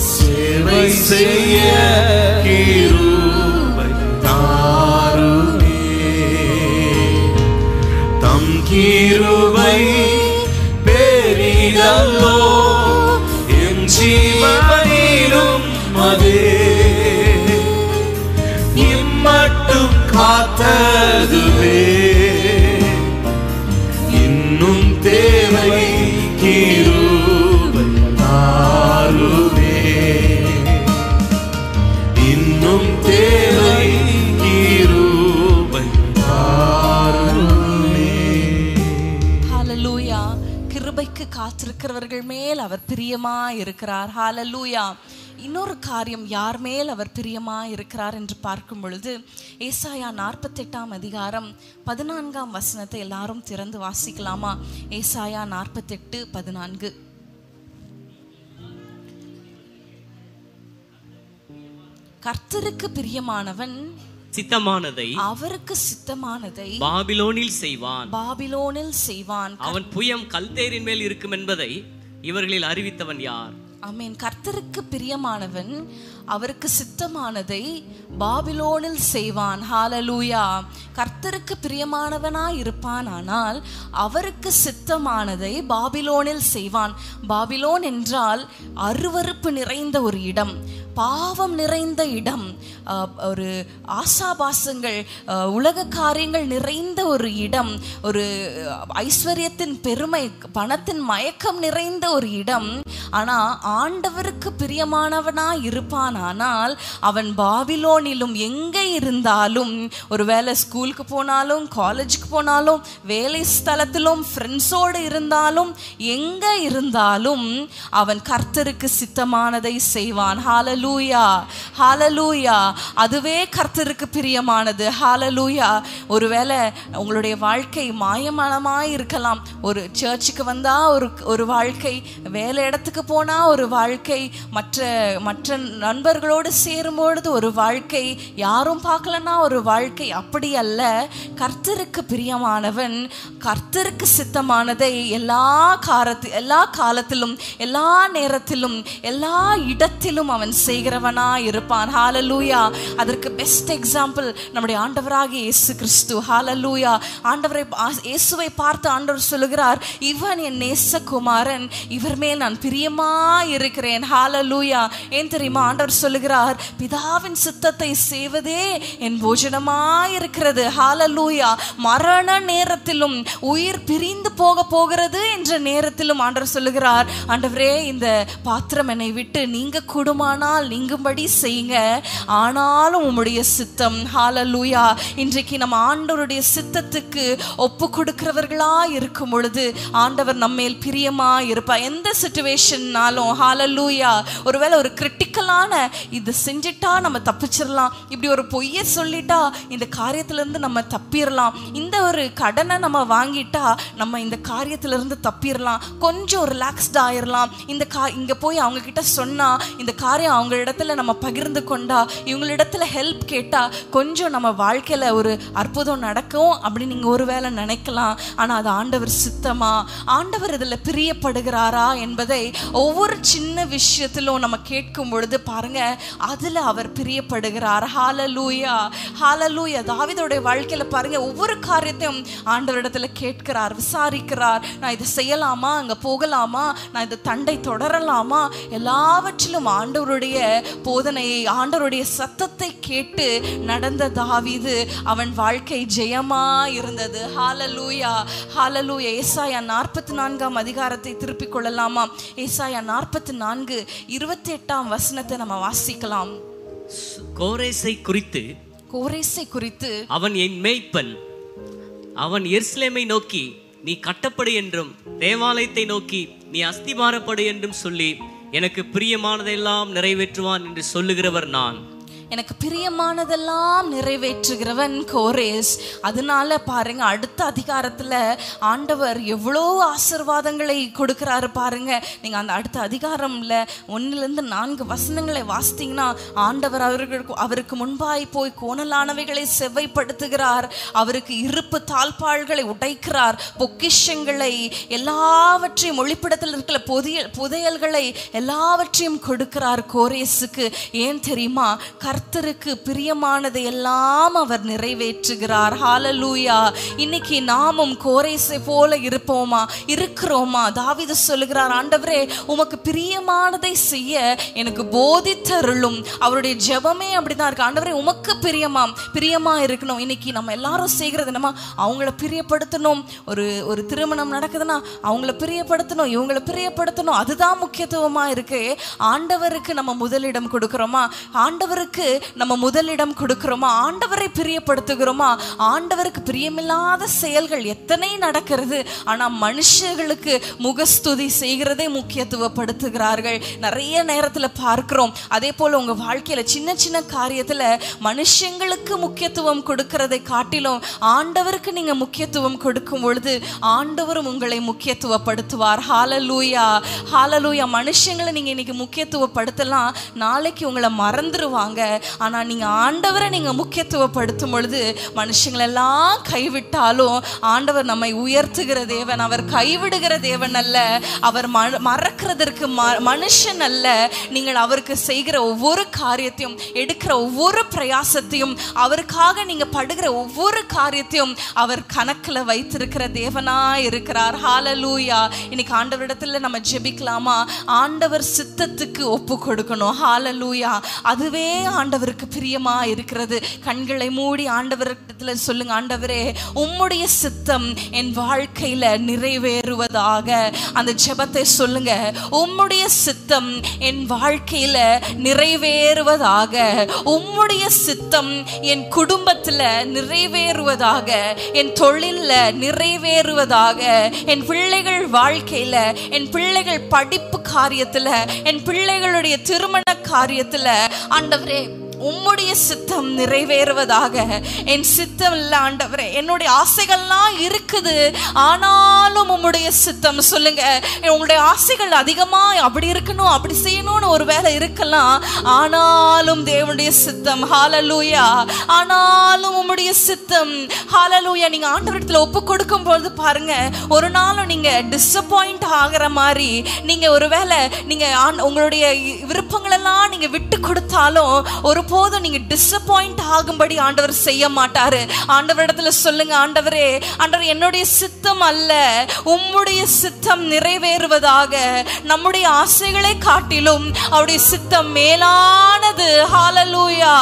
சேவை செய்ய கிருபை தாருமே. தம் கிருபை பெரிதல்லோ என் ஜீவனிலும் அதே. இம்மட்டும் காத்ததுவே இன்னும் தேவை கிருபை தாருமே. இன்னும் தேவை கிருபை தாருமே. ஹல்லேலூயா. கிருபைக்கு காத்திருக்கிறவர்கள் மேல் அவர் பிரியமா இருக்கிறார். ஹல்லேலூயா. இன்னொரு காரியம், யார் மேல் அவர் பிரியமா இருக்கிறார் என்று பார்க்கும் பொழுது ஏசாயா 48 அதிகாரம் 14 வசனத்தை எல்லாரும் திறந்து வாசிக்கலாமா? ஏசாயா 48:14. கர்த்தருக்கு பிரியமானவன் சித்தமானதை அவருக்கு சித்தமானதை பாபிலோனில் செய்வான். பாபிலோனில் செய்வான். அவன் புயம் கல்தேரின் மேல் இருக்கும் என்பதை இவர்களில் அறிவித்தவன் யார்? ஆமென். கர்த்தருக்கு பிரியமானவன் அவருக்கு சித்தமானதை பாபிலோனில் செய்வான். ஹல்லேலூயா. கர்த்தருக்கு பிரியமானவனாய் இருப்பான், ஆனால் அவருக்கு சித்தமானதை பாபிலோனில் செய்வான். பாபிலோன் என்றால் அருவருப்பு நிறைந்த ஒரு இடம், பாவம் நிறைந்த இடம், ஒரு ஆசாபாசங்கள், உலக காரியங்கள் நிறைந்த ஒரு இடம், ஒரு ஐஸ்வர்யத்தின் பெருமை, பணத்தின் மயக்கம் நிறைந்த ஒரு இடம். ஆனா ஆண்டவருக்கு பிரியமானவனாய் இருப்பான், ஆனால் அவன் பாபிலோனிலும் எங்கே இருந்தாலும், ஒருவேளை ஸ்கூலுக்கு போனாலும், காலேஜுக்கு போனாலும், வேலை ஸ்தலத்திலும், ஃப்ரெண்ட்ஸோடு இருந்தாலும், எங்க இருந்தாலும் அவன் கர்த்தருக்கு சித்தமானதை செய்வான். ஹல்லேலூயா, ஹல்லேலூயா. அதுவே கர்த்தருக்கு பிரியமானது. ஹல்லேலூயா. ஒருவேளை உங்களுடைய வாழ்க்கை மாயமானமாய் இருக்கலாம். ஒரு சர்ச்சுக்கு வந்தா ஒரு வாழ்க்கை, வேலை இடத்துக்கு போனா ஒரு வாழ்க்கை, மற்ற நண்பர்களோடு சேரும்பொழுது ஒரு வாழ்க்கை, யாரும் பார்க்கலன்னா ஒரு வாழ்க்கை. அப்படி அல்ல. கர்த்தருக்கு பிரியமானவன் கர்த்தருக்கு சித்தமானதை எல்லா காலத்திலும், எல்லா நேரத்திலும், எல்லா இடத்திலும் அவன் செய்கிறவனா இருப்பான். ஹல்லேலூயா. அதற்கு பெஸ்ட் எக்ஸாம்பிள் நம்முடைய ஆண்டவராகிய இயேசு கிறிஸ்து. ஹல்லேலூயா. இயேசுவை பார்த்து ஆண்டவர் சொல்லுகிறார், இவன் என் நேசகுமாரன், இவர் மேல் நான் பிரியமா இருக்கிறேன். ஹல்லேலூயா. ஏன் தெரியுமா? ஆண்டவர் சொல்லுகிறார், பிதாவின் சித்தத்தை செய்வதே என் போஜனமாயிருக்கிறது. ஹல்லேலூயா. மரண நேரத்திலும், உயிர் பிரிந்து போகிறது என்ற நேரத்திலும் ஆண்டவர் சொல்லுகிறார், ஆண்டவரே இந்த பாத்திரம் என்னை விட்டு நீங்க கூடுமானால் நீங்கும்படி செய்யுங்க, ஆனாலும் உம்முடைய சித்தம். ஹல்லேலூயா. இன்றைக்கு நம்ம ஆண்டவருடைய சித்தத்துக்கு ஒப்பு கொடுக்கிறவர்களா இருக்கும் பொழுது ஆண்டவர் நம்மேல் பிரியமா இருப்பார். எந்த சிச்சுவேஷன்னாலும். ஹல்லேலூயா. ஒருவேளை ஒரு கிரிட்டிக்கலான இது செஞ்சிட்டா நம்ம தப்பிச்சிடலாம், இப்படி ஒரு பொய்யை சொல்லிட்டா இந்த காரியத்திலிருந்து நம்ம தப்பிடலாம், இந்த ஒரு கடனை நம்ம வாங்கிட்டா நம்ம இந்த காரியத்திலிருந்து தப்பிடலாம், கொஞ்சம் ரிலாக்ஸ்ட் ஆயிடலாம், இங்க போய் அவங்க கிட்ட சொன்னா இந்த காரியம் அவங்க இடத்துல நம்ம பகிர்ந்து கொண்டா, இவங்களிடத்துல ஹெல்ப் கேட்டா கொஞ்சம் நம்ம வாழ்க்கையில ஒரு அற்புதம் நடக்கும் அப்படின்னு நீங்க ஒருவேளை நினைக்கலாம். ஆனா அது ஆண்டவர் சித்தமா, ஆண்டவர் இதுல பிரியப்படுகிறாரா என்பதை ஒவ்வொரு சின்ன விஷயத்திலும் நம்ம கேட்கும் பொழுது பாருங்க, அதுல அவர் பிரியப்படுகிறார். ஹல்லேலூயா, ஹல்லேலூயா. தாவீதுடைய வாழ்க்கையில பாருங்க, ஒவ்வொரு காரியத்தையும் ஆண்டவரிடத்துல கேட்கிறார், விசாரிக்கிறார். நான் இதை செய்யலாமா, அங்க போகலாமா, நான் இந்த தண்டை தொடரலாமா, எல்லாவற்றிலும் ஆண்டவருடைய போதனையை, ஆண்டவருடைய சத்தத்தை கேட்டு நடந்த தாவீது, அவன் வாழ்க்கை ஜெயமா இருந்தது. ஹல்லேலூயா, ஹல்லேலூயா. ஏசாயா 44 அதிகாரத்தை திருப்பிக் கொள்ளலாமா? ஏசாயா 44:28 வசனத்தை நம்ம வாசிக்கலாம். கோரேசை குறித்து அவன் என் மேய்ப்பன், அவன் எருசலேமை நோக்கி நீ கட்டப்படு என்றும் தேவாலயத்தை நோக்கி நீ அஸ்திபாரப்படு என்றும் சொல்லி எனக்கு பிரியமானதெல்லாம் நிறைவேற்றுவான் என்று சொல்லுகிறவர் நான். எனக்கு பிரியமானதெல்லாம் நிறைவேற்றுகிறவன் கோரேஸ். அதனால பாருங்க, அடுத்த அதிகாரத்துல ஆண்டவர் எவ்வளோ ஆசீர்வாதங்களை கொடுக்கிறாரு பாருங்க. நீங்க அந்த அடுத்த அதிகாரம்ல 1-4 வசனங்களை வாசித்தீங்கன்னா ஆண்டவர் அவருக்கு முன்பாய் போய் கோணலானவைகளை செவ்வைப்படுத்துகிறார், அவருக்கு இருப்பு தாழ்பாள்களை உடைக்கிறார், பொக்கிஷங்களை எல்லாவற்றையும், ஒளிப்படத்தில் இருக்கிற புதையல்களை எல்லாவற்றையும் கொடுக்கிறார் கோரேஸுக்கு. ஏன் தெரியுமா? கர்த்தருக்கு பிரியமானதை எல்லாம் அவர் நிறைவேற்றுகிறார். ஹல்லேலூயா. இன்னைக்கு நாமும் கோரேசை போல இருக்கிறோமா? தாவீது சொல்லுகிறார், ஆண்டவரே உமக்கு பிரியமானதை செய்ய எனக்கு போதித்தருளும். அவருடைய ஜெபமே அப்படிதான் இருக்கு. ஆண்டவரே உமக்கு பிரியமா இருக்கணும். இன்னைக்கு நம்ம எல்லாரும் செய்கிறது நம்ம அவங்கள பிரியப்படுத்தணும். ஒரு திருமணம் நடக்குதுன்னா அவங்கள பிரியப்படுத்தணும், இவங்களை பிரியப்படுத்தணும், அதுதான் முக்கியத்துவமா இருக்கு. ஆண்டவருக்கு நம்ம முதலிடம் கொடுக்கிறோமா? ஆண்டவருக்கு நம்ம முதலிடம் கொடுக்கிறோமா? ஆண்டவரை பிரியப்படுத்துகிறோமா? ஆண்டவருக்கு பிரியமில்லாத செயல்கள் எத்தனை நடக்கிறது. ஆனா மனுஷர்களுக்கு முகஸ்துதி செய்கிறதே முக்கியத்துவப்படுத்துகிறார்கள். நிறைய நேரத்துல பார்க்கிறோம். அதே போல உங்க வாழ்க்கையில சின்ன சின்ன காரியத்துல மனுஷங்களுக்கு முக்கியத்துவம் கொடுக்கிறதை காட்டிலும் ஆண்டவருக்கு நீங்க முக்கியத்துவம் கொடுக்கும் பொழுது ஆண்டவரும் உங்களை முக்கியத்துவப்படுத்துவார். ஹல்லேலூயா, ஹல்லேலூயா. மனுஷங்களை நீங்க இன்னைக்கு முக்கியத்துவப்படுத்தலாம், நாளைக்கு உங்களை மறந்துடுவாங்க. ஆனா நீங்க ஆண்டவரை நீங்க முக்கியத்துவப்படுத்தும் பொழுது மனுஷங்களெல்லாம் கைவிட்டாலும் ஆண்டவர் நம்மை உயர்த்துகிற தேவன். அவர் கைவிடுகிற தேவன் அல்ல, அவர் மறக்கிறதற்கு மனுஷன் அல்ல. நீங்கள் அவருக்கு செய்கிற ஒவ்வொரு காரியத்தையும், எடுக்கிற ஒவ்வொரு பிரயாசத்தையும், அவருக்காக நீங்க படுகிற ஒவ்வொரு காரியத்தையும் அவர் கணக்குல வைத்திருக்கிற தேவனா இருக்கிறார். ஹல்லேலூயா. இன்னைக்கு ஆண்டவரிடத்துல நம்ம ஜெபிக்கலாமா? ஆண்டவர் சித்தத்துக்கு ஒப்பு கொடுக்கணும். ஹல்லேலூயா. அதுவே ஆண்டவருக்கு பிரியமா இருக்கிறது. கண்களை மூடி ஆண்டவரிடத்துல சொல்லுங்க, ஆண்டவரே உம்முடைய சித்தம் என் வாழ்க்கையில நிறைவேறுவதாக. அந்த ஜெபத்தை சொல்லுங்க, உம்முடைய சித்தம் என் வாழ்க்கையில நிறைவேறுவதாக, உம்முடைய சித்தம் என் குடும்பத்துல நிறைவேறுவதாக, என் தொழில்ல நிறைவேறுவதாக, என் பிள்ளைகள் வாழ்க்கையில, என் பிள்ளைகள் படிப்பு காரியத்துல, என் பிள்ளைகளுடைய திருமண காரியத்துல ஆண்டவரே உம்முடைய சித்தம் நிறைவேறுவதாக. என் சித்தம் இல்ல ஆண்டவரே, என்னுடைய ஆசைகள்லாம் இருக்குது, ஆனாலும் உம்முடைய சித்தம். சொல்லுங்க, உங்களுடைய ஆசைகள் அதிகமா அப்படி இருக்கணும், அப்படி செய்யணும்னு ஒரு வேலை இருக்கலாம், ஆனாலும் தேவனுடைய சித்தம். ஹல்லேலூயா. ஆனாலும் உம்முடைய சித்தம். ஹல்லேலூயா. நீங்க ஆண்டவரிடத்துல ஒப்பு கொடுக்கும் பொழுது பாருங்க, ஒரு நாளும் நீங்க டிசப்பாயிண்ட் ஆகிற மாதிரி, நீங்க ஒருவேளை நீங்க உங்களுடைய விருப்பங்கள் எல்லாம் நீங்க விட்டு கொடுத்தாலும் ஒரு போதும் நீங்க டிசப்பாயிண்ட் ஆகும்படி ஆண்டவர் செய்ய மாட்டாரு. ஆண்டவரிடத்துல சொல்லுங்க, ஆண்டவரே, ஆண்டவர் என்னுடைய சித்தம் அல்ல, உம்முடைய சித்தம் நிறைவேறுவதாக. நம்முடைய ஆசைகளை காட்டிலும் அவருடைய சித்தம் மேலானது. ஹல்லேலூயா.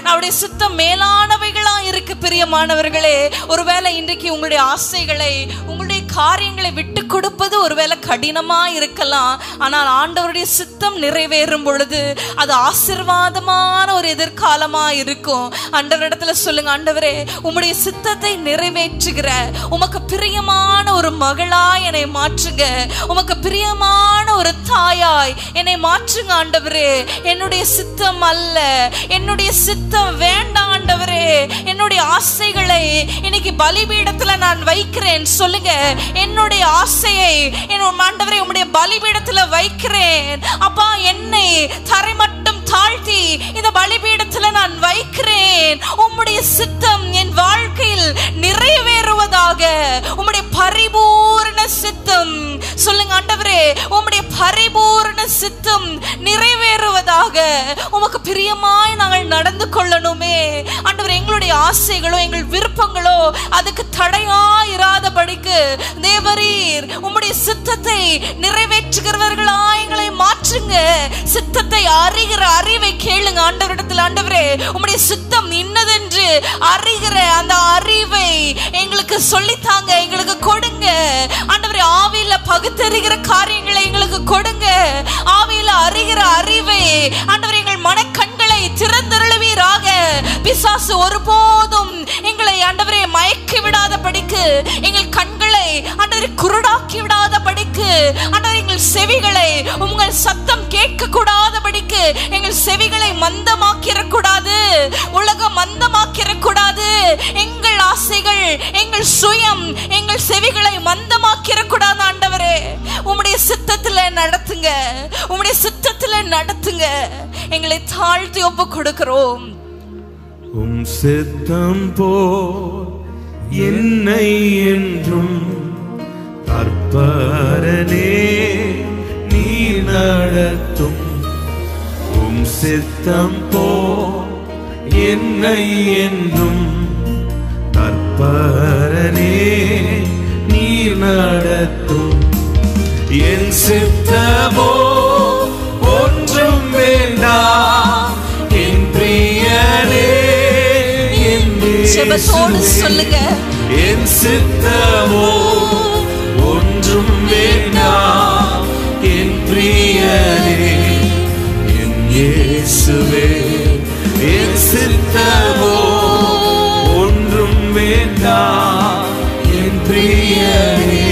அவருடைய சித்தம் மேலானவைகளா இருக்கு. பிரியமானவர்களே, ஒருவேளை இன்றைக்கு உங்களுடைய ஆசைகளை, உங்களுடைய காரியங்களை விட்டு கொடுப்பது ஒருவேளை கடினமா இருக்கலாம். ஆனால் ஆண்டவருடைய சித்தம் நிறைவேறும் பொழுது அது ஆசீர்வாதமான ஒரு எதிர்காலமா இருக்கும். ஆண்டவரிடத்துல சொல்லுங்க, ஆண்டவரே உம்முடைய சித்தத்தை நிறைவேற்றுகிற உமக்கு பிரியமான ஒரு மகளாய் என்னை மாற்றுங்க, உமக்கு பிரியமான ஒரு தாயாய் என்னை மாற்றுங்க ஆண்டவரே. என்னுடைய சித்தம் அல்ல, என்னுடைய சித்தம் வேண்டாம் ஆண்டவரே. என்னுடைய ஆசைகளை இன்னைக்கு பலிபீடத்துல நான் வைக்கிறேன். சொல்லுங்க, என்னுடைய ஆசையை ஆண்டவரே உம்முடைய பலிபீடத்துல வைக்கிறேன். அப்பா, என்னை தரை மட்டும் தாழ்த்தி இந்த பலிபீடத்துல நான் வைக்கிறேன். உம்முடைய சித்தம் என் வாழ்க்கையில் நிறைவேறுவதாக. உம்முடைய பரிபூரண சித்தம், சொல்லுங்க ஆண்டவரே, உம்முடைய பரிபூரண சித்தம் நிறைவேறுவதாக. உமக்கு பிரியமாய் நாங்கள் நடந்து கொள்ளணுமே ஆண்டவரே. எங்களுடைய ஆசைகளோ எங்கள் விருப்பங்களோ அதுக்கு தடையா இராதபடிக்கு தேவரீர் உம்முடைய சித்தத்தை நிறைவேற்றுகிறவர்களா எங்களை மாற்றுங்க. சித்தத்தை அறிகிற அறிவை கேளுங்க ஆண்டவரிடத்தில். ஆண்டவரே உம்முடைய சித்தம் இன்னதென்று அறிகிற அந்த அறிவை எங்களுக்கு சொல்லித்தாங்க, எங்களுக்கு கொடுங்க ஆண்டவரே. ஆவியில பகுத்தறிகிற காரியங்களை எங்களுக்கு கொடுங்க. ஆவியில அறிகிற அறிவை ஆண்டவரே எங்கள் மனக்கண்களை திறந்தருளுவீராக. பிசாசு ஒருபோதும் எங்களை ஆண்டவரே மயக்கி விடாத படிக்கு, எங்கள் கண்களை ஆண்டவரே குருடாக்கி விடாத படிக்கு, ஆண்டவரே எங்கள் செவிகளை உங்கள் சத்தம் கேட்க கூடாத படிக்கு எங்கள் செவிகளை மந்தமாக்கிடக்கூடாது, உலகம் மந்தமாக்கிடக்கூடாது. எங்கள் ஆசைகள், எங்கள் சுயம், எங்கள் செவிகளை மந்தமாக்கிடக்கூடாது ஆண்டவரே. உம்முடைய சித்தத்துல நடத்துங்க, உம்முடைய சித்தத்துல நடத்துங்க. எங்களை தாழ்த்தி ஒப்பு கொடுக்கிறோம். உம் சித்தம் போல் என்னை என்றும் கர்ப்பரனே நீர் நடத்தும். உம் சித்தம் போல் என்னை என்றும் கர்ப்பரனே நீர் நடத்தும். என் சித்தமோ ஒன்றும் வேண்டாம் என் பிரியனே. ஜெபத்தோடு சொல்லுங்க, என் சித்தமோ ஒன்றும் வேண்டாம் என் பிரியனே. என் இயேசுவே, என் சித்தமோ ஒன்றும் வேண்டாம் என் பிரியனே.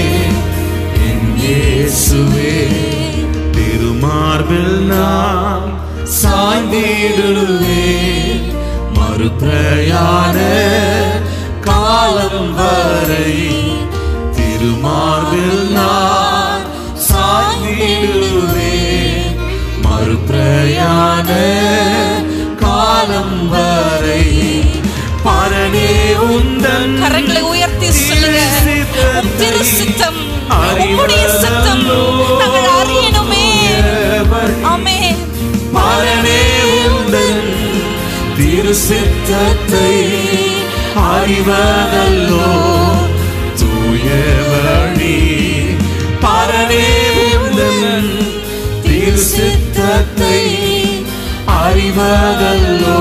என் இயேசுவே, திருமார்பில் நான் சாய்ந்திடுவேன். மறுபிரயாண காலம் வரை திருமார்பில் நான் சாய்ந்திடுவேன். மறுபிரயாண காலம் வரை பரனே உந்தன் கரங்களை உயர்த்தி சொல்லுங்க, உம் திரு சித்தம், உம்முடைய சித்தம் நாங்கள் அறியணுமே. ஆமென். பரனே உந்தன் திரு சித்தத்தை அறிவதல்லோ தூய வழி. பரனே உந்தன் திரு சித்தத்தை அறிவதல்லோ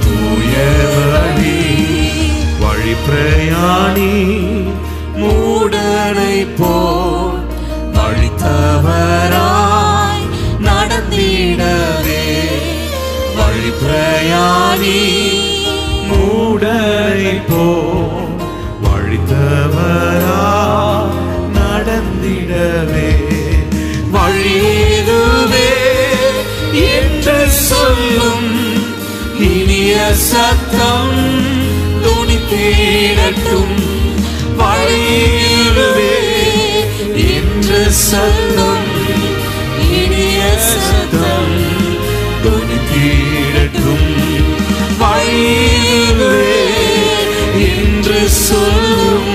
தூய வழி. வழி பிரயாணி மூடனை போல் வழி தவறாய் நடந்திடவே. வழி பிரயாணி மூடனை போல் வழி தவறாய் நடந்திடவே. வழியேதுவே என்று சொல்லும் இனிய சத்தம் துணித்திடட்டும். வழியேதுவே என்று சொல்லும் இனிய சத்தம் துணித்திடட்டும். வழியேதுவே என்று சொல்லும்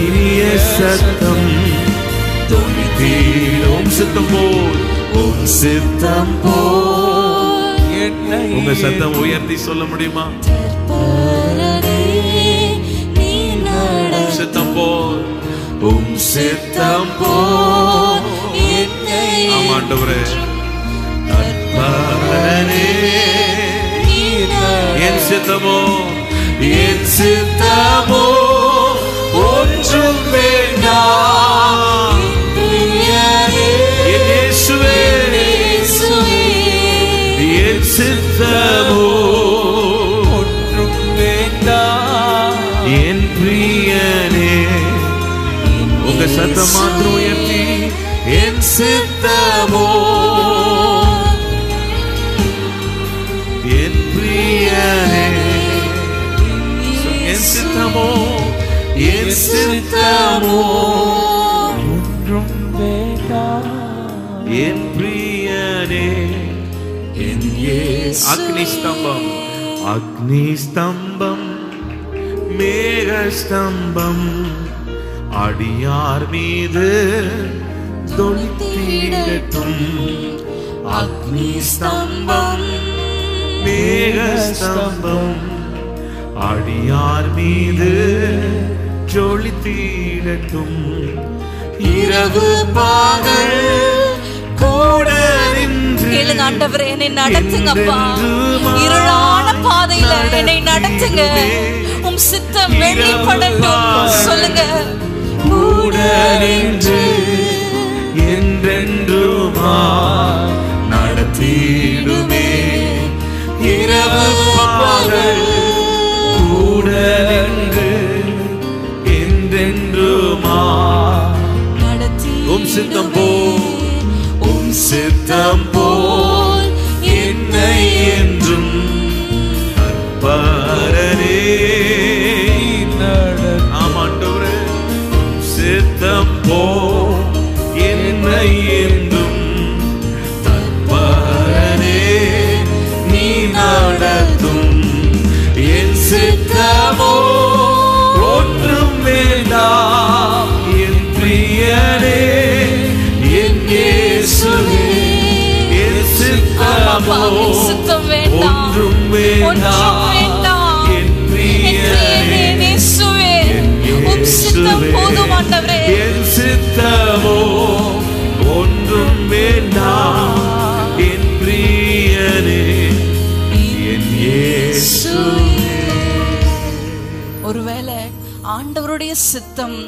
இனிய சத்தம் துணித்திடும். சித்தம் போல், உன் சித்தம் போல் என்னை. உங்க சத்தம் உயர்த்தி சொல்ல முடியுமா? சித்தம் போல், உம் சித்தம் போல் என்னை. ஆமாண்டவரே, கர்ப்பரனே என் சித்தமோ, என் சித்தமோ ஒன்றும் சித்தமோ ஒன்றும் வேண்டாம் என் பிரியனே. உங்க சத்தம் மாத்திரம் உயர்த்தி என் சித்தமோ என் பிரியனே. என் சித்தமோ என் சித்தமோ ஒன்றும் வேண்டாம் என் பிரியனே. என் அக்னி ஸ்தம்பம் அக்னி ஸ்தம்பம் மேக ஸ்தம்பம் அடியார் மீது தொழுத்திடட்டும். அக்னி ஸ்தம்பம் மேக ஸ்தம்பம் அடியார் மீது ஜொலித்திடட்டும். இரவு பகல் கூட நின்று கேளுங்க ஆண்டவரே, என்னை நடத்துங்கப்பா. இருளான பாதையில என்னை நடத்துங்க. உம் சித்தம் வெளிப்படட்டும். சொல்லுங்க. கூட நின்று என்றென்றுமா நடத்திடுமே. இரவு பகல் கூட நின்று என்றென்றுமா நடத்தி. உம் சித்தம் போல் உம் சித்தம் போல் என்னை என்றும் அற்பரனே. ஆமாண்டவரே சித்தம் போல் என்னை என்றும் அற்பரனே நீ நடத்தும். என் சித்தமோ ஒன்றும் வேண்டாம் என் பிரியனே. என் இயேசுவே என் சித்தமோ ஒன்றும் வேண்டாம் என் பிரியனே. இயேசுவே உம் சித்தம் போதும் ஆண்டவரே. என் சித்தமோ ஒன்றும் வேண்டாம் என் பிரியனே. என் இயேசுவே. ஒருவேளை ஆண்டவருடைய சித்தம்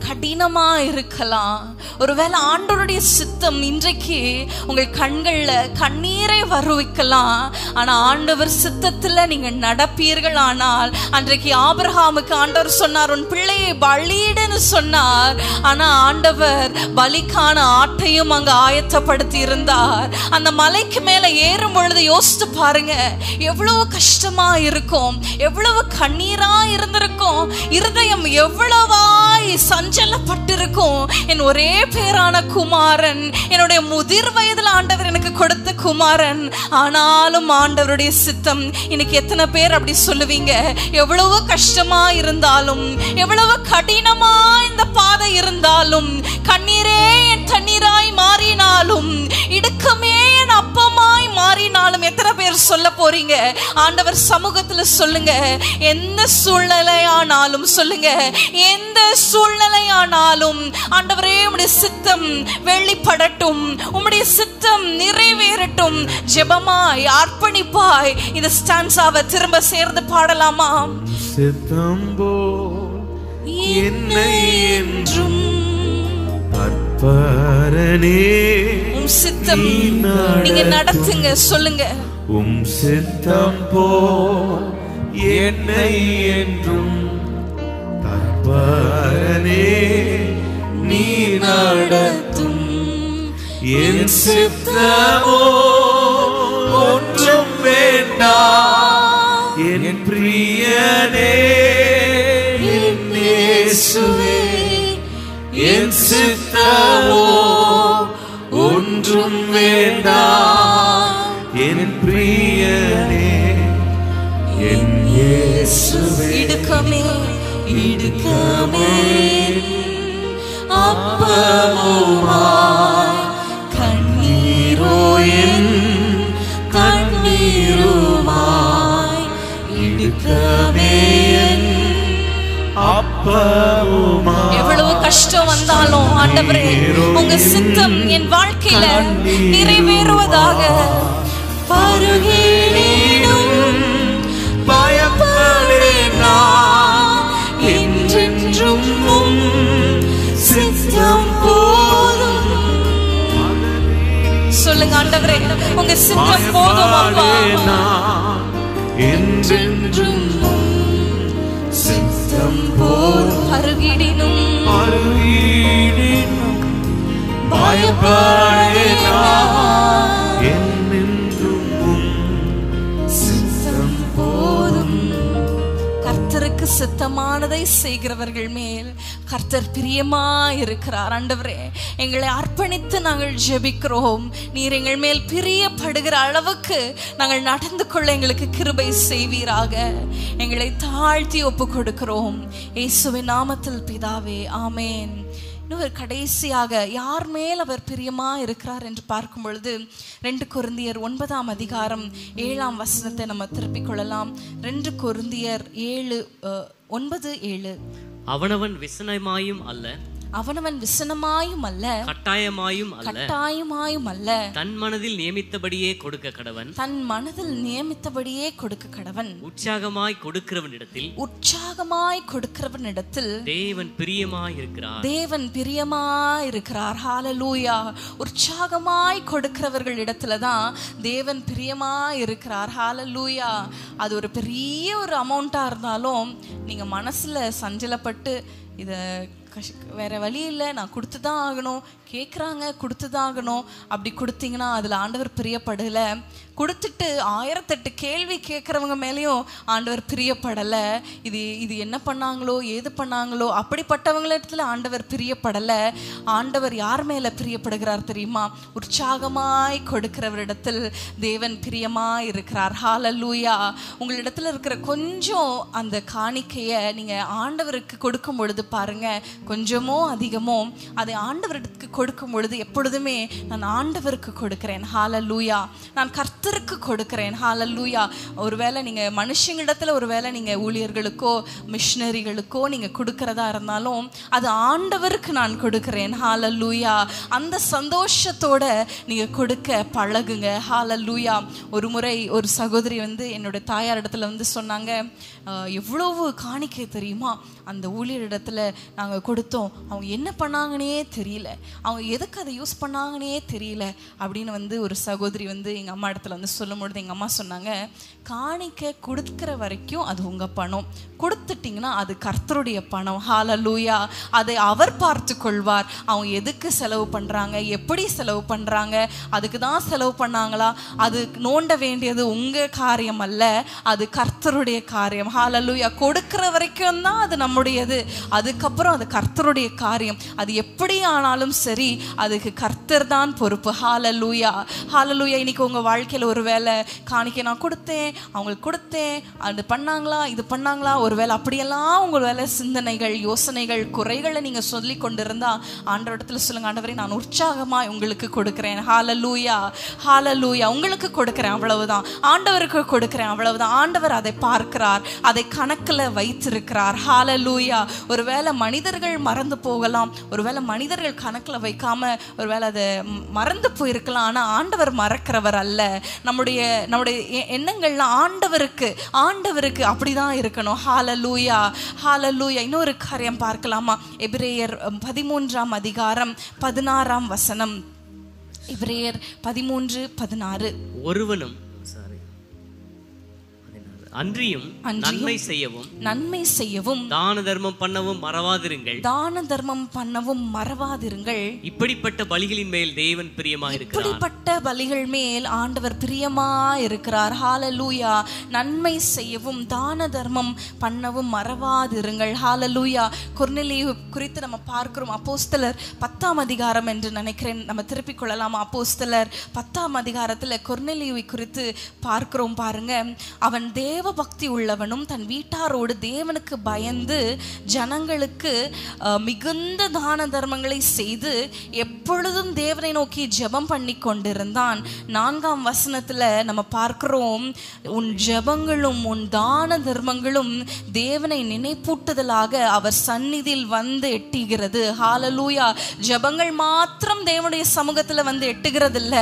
கடினமா இருக்கலாம். ஒருவேளை ஆண்டவருடைய சித்தம் இன்றைக்கு உங்கள் கண்கள்ல கண்ணீரை வருவிக்கலாம். ஆனா ஆண்டவர் சித்தத்துல நீங்க நடப்பீர்கள். ஆனால் அன்றைக்கு ஆபிரகாமுக்கு ஆண்டவர் சொன்னார், உன் பிள்ளையை பலியிடுன்னு சொன்னார். ஆனா ஆண்டவர் பலிக்கான ஆட்டையும் அங்க ஆயத்தப்படுத்தி இருந்தார். அந்த மலைக்கு மேல ஏறும் பொழுது யோசித்து பாருங்க, எவ்வளவு கஷ்டமா இருக்கும், எவ்வளவு கண்ணீரா இருந்திருக்கும், இருதயம் எவ்வளவாய் சஞ்சலப்பட்டிருக்கும். என் ஒரே பேரான குமாரன், என்னுடைய முதிர் வயதில் ஆண்டவர் எனக்கு கொடுத்த குமாரன். ஆனாலும் ஆண்டவருடைய சித்தம். இன்னைக்கு எத்தனை பேர் அப்படி சொல்லுவீங்க? எவ்வளவு கஷ்டமா இருந்தாலும், எவ்வளவு கடினமா இந்த பாதை இருந்தாலும், கண்ணீரே என் தண்ணீராய் மாறினாலும், இடுக்கமே என் அப்பமாய் மாறினாலும், எத்தனை பேர் சொல்ல போறீங்க? ஆண்டவர் சமூகத்துல சொல்லுங்க. எந்த சூழ்நிலையானாலும் சொல்லுங்க, எந்த சூழ்நிலையானாலும் ஆண்டவரே உம்முடைய சித்தம் வெளிப்படட்டும், உம்முடைய சித்தம் நிறைவேறட்டும். ஜெபமாய் அர்ப்பணிப்பாய் இந்த ஸ்டான்ஸாவை திரும்ப சேர்ந்து பாடலாமா? சித்தம் போல் என்னை என்றும் அற்பரனே. உம் சித்தம் நீங்க நடத்துங்க. சொல்லுங்க. உம் சித்தம் போல் என்னை என்றும் அற்பரனே நீ நடத்தும். என் சித்தமோ ஒன்றும் வேண்டாம் என் பிரியனே. என் இயேசுவே என் சித்தமோ ஒன்றும் வேண்டாம் என் பிரியனே. என் இயேசுவே இடுக்கமே இடுக்கமே அப்பமுமாய் கண்ணீரோ என் கண்ணீருமாய் இடுக்கமே என் அப்பமுமாய். எவ்வளவு கஷ்டம் வந்தாலும் ஆண்டவரே உங்க சித்தம் என் வாழ்க்கையில நிறைவேறுவதாக. பருகிடும் பயப்படேனா என்றென்றும் சித்தம் போதும். சொல்லுங்க ஆண்டவரே, உங்க உங்க சித்தம் போதும் அப்பா. என்றென்றும் சித்தம் போதும். அருகிடினும் பயப்படேனா, என்றென்றும் சித்தம் போதும். கர்த்தருக்கு சித்தமானதை செய்கிறவர்கள் மேல் கர்த்தர் பிரியமா இருக்கிறார். ஆண்டவரே, எங்களை அர்ப்பணித்து நாங்கள் ஜெபிக்கிறோம். நீர் எங்கள் மேல் பிரியப்படுகிற அளவுக்கு நாங்கள் நடந்து கொள்ள எங்களுக்கு கிருபை செய்வீராக. எங்களை தாழ்த்தி ஒப்பு கொடுக்கிறோம் இயேசுவின் நாமத்தில் பிதாவே, ஆமேன். இன்னொரு கடைசியாக யார் மேல் அவர் பிரியமா இருக்கிறார் என்று பார்க்கும் பொழுது 2 கொரிந்தியர் 9ஆம் அதிகாரம் 7ஆம் வசனத்தை நம்ம திருப்பிக் கொள்ளலாம். 2 கொரிந்தியர் 9:7. அவனவன் விசனமாயும் அல்ல, அவனவன் விசனமாயும் அல்ல, கட்டாயமாயும் அல்ல, தன் மனதில் நியமித்தபடியே கொடுக்க கடவன், தன் மனதில் நியமித்தபடியே கொடுக்க கடவன். உற்சாகமாய் கொடுக்கிறவனிடத்தில் தேவன் பிரியமாய் இருக்கிறார். ஹalleluya. உற்சாகமாய் கொடுக்கிறவர்கள் இடத்துல தான் தேவன் பிரியமாய் இருக்கிறார். ஹalleluya. அது ஒரு பெரிய ஒரு அமௌண்ட்டா இருந்தாலும் நீங்க மனசுல சஞ்சலப்பட்டு இத வேற வழி இல்லை, நான் கொடுத்துதான் ஆகணும், கேட்குறாங்க கொடுத்துதான் ஆகணும், அப்படி கொடுத்தீங்கன்னா அதில் ஆண்டவர் பிரியப்படலை. கொடுத்துட்டு 1008 கேள்வி கேட்குறவங்க மேலேயும் ஆண்டவர் பிரியப்படலை. இது என்ன பண்ணாங்களோ ஏது பண்ணாங்களோ அப்படிப்பட்டவங்களிடத்துல ஆண்டவர் பிரியப்படலை. ஆண்டவர் யார் மேலே பிரியப்படுகிறார் தெரியுமா? உற்சாகமாய் கொடுக்கிறவரிடத்தில் தேவன் பிரியமாய் இருக்கிறார். ஹalleluya. உங்களிடத்துல இருக்கிற கொஞ்சம் அந்த காணிக்கையை நீங்கள் ஆண்டவருக்கு கொடுக்கும் பொழுது பாருங்க, கொஞ்சமோ அதிகமோ அதை ஆண்டவருக்கு கொடுக்கும் பொழுது எப்பொழுதுமே நான் ஆண்டவருக்கு கொடுக்கிறேன். ஹalleluya. நான் கர்த்தருக்கு கொடுக்கிறேன். ஹalleluya. ஒருவேளை நீங்க மனுஷங்களிடத்துல ஒருவேளை நீங்க ஊழியர்களுக்கோ மிஷனரிகளுக்கோ நீங்க கொடுக்கறதா இருந்தாலும் அது ஆண்டவருக்கு நான் கொடுக்கிறேன். ஹalleluya. அந்த சந்தோஷத்தோட நீங்க கொடுக்க பழகுங்க. ஹalleluya. ஒரு முறை ஒரு சகோதரி என்னோட தாயார் இடத்துல சொன்னாங்க, எவ்வளவு காணிக்கை தெரியுமா அந்த ஊழியரிடத்துல நாங்கள் கொடுத்தோம், அவங்க என்ன பண்ணாங்கன்னே தெரியல, அவங்க எதுக்கு அதை யூஸ் பண்ணாங்கன்னே தெரியல அப்படின்னு ஒரு சகோதரி எங்கள் அம்மா இடத்துல சொல்லும் பொழுது எங்கள் அம்மா சொன்னாங்க, காணிக்கை கொடுக்கிற வரைக்கும் அது உங்கள் பணம், கொடுத்துட்டிங்கன்னா அது கர்த்தருடைய பணம். ஹalleluya. அதை அவர் பார்த்து கொள்வார். அவங்க எதுக்கு செலவு பண்ணுறாங்க, எப்படி செலவு பண்ணுறாங்க, அதுக்கு தான் செலவு பண்ணாங்களா, அது நோண்ட வேண்டியது உங்கள் காரியம் அல்ல, அது கர்த்தருடைய காரியம். ஹalleluya. கொடுக்கிற வரைக்கும் தான் அது நம்முடையது, அதுக்கப்புறம் அது கர்த்தருடைய காரியம். அது எப்படி ஆனாலும் சரி அதுக்கு கர்த்தர் தான் பொறுப்பு. ஹalleluya. ஹalleluya. இன்னைக்கு உங்கள் வாழ்க்கையில் ஒரு வேளை காணிக்கை நான் கொடுத்தேன், அவங்களுக்கு கொடுத்தேன், அது பண்ணாங்களா இது பண்ணாங்களா, ஒருவேளை அப்படியெல்லாம் உங்கள் வேலை சிந்தனைகள் யோசனைகள் குறைகளை நீங்கள் சொல்லி கொண்டிருந்தா ஆண்டவரிடத்துல சொல்லுங்க, ஆண்டவரே நான் உற்சாகமாக உங்களுக்கு கொடுக்குறேன். ஹalleluya. ஹalleluya. உங்களுக்கு கொடுக்குறேன், அவ்வளவுதான். ஆண்டவருக்கு கொடுக்குறேன், அவ்வளவுதான். ஆண்டவர் அதை பார்க்கிறார், அதை கணக்கில் வைத்திருக்கிறார். ஹalleluya. ஒருவேளை மனிதர்கள் மறந்து போகலாம், ஒருவேளை மனிதர்கள் கணக்கில் வைக்காம ஒருவேளை அதை மறந்து போயிருக்கலாம், ஆனால் ஆண்டவர் மறக்கிறவர் அல்ல. நம்முடைய எண்ணங்கள்லாம் ஆண்டவருக்கு அப்படிதான் இருக்கணும். ஹalleluya. ஹalleluya. இன்னொரு காரியம் பார்க்கலாமா? எபிரேயர் 13ஆம் அதிகாரம் 16ஆம் வசனம். எபிரேயர் 13:16. ஒருவனும் அன்றியும் நன்மை செய்யவும் தான தர்மம் பண்ணவும் மறவாதிருங்கள். இப்படிப்பட்ட பலிகளின் மேல் தேவன் பிரியமாயிருக்கிறார். இப்படிப்பட்ட பலிகள் மேல் ஆண்டவர் பிரியமாயிருக்கிறார். ஹalleluya. நன்மை செய்யவும் தான தர்மம் பண்ணவும் மறவாதிருங்கள். ஹalleluya. கொர்நேலியு குறித்து நம்ம பார்க்கிறோம். அப்போஸ்தலர் 10ஆம் அதிகாரம் என்று நினைக்கிறேன், நம்ம திருப்பிக் கொள்ளலாமா? அப்போஸ்தலர் 10ஆம் அதிகாரத்துல கொர்நேலியுவை குறித்து பார்க்கிறோம். பாருங்க, அவன் தேவ பக்தி உள்ளவனும் தன் வீட்டாரோடு தேவனுக்கு பயந்து ஜனங்களுக்கு மிகுந்த தான தர்மங்களை செய்து எப்பொழுதும் தேவனை நோக்கி ஜெபம் பண்ணி கொண்டிருந்தான். 4ஆம் வசனத்துல நம்ம பார்க்கிறோம், உன் ஜெபங்களும் உன் தான தர்மங்களும் தேவனை நினைப்பூட்டுதலாக அவர் சந்நிதியில் எட்டுகிறது. ஹalleluya. ஜெபங்கள் மாத்திரம் தேவனுடைய சமூகத்துல எட்டுகிறது இல்ல,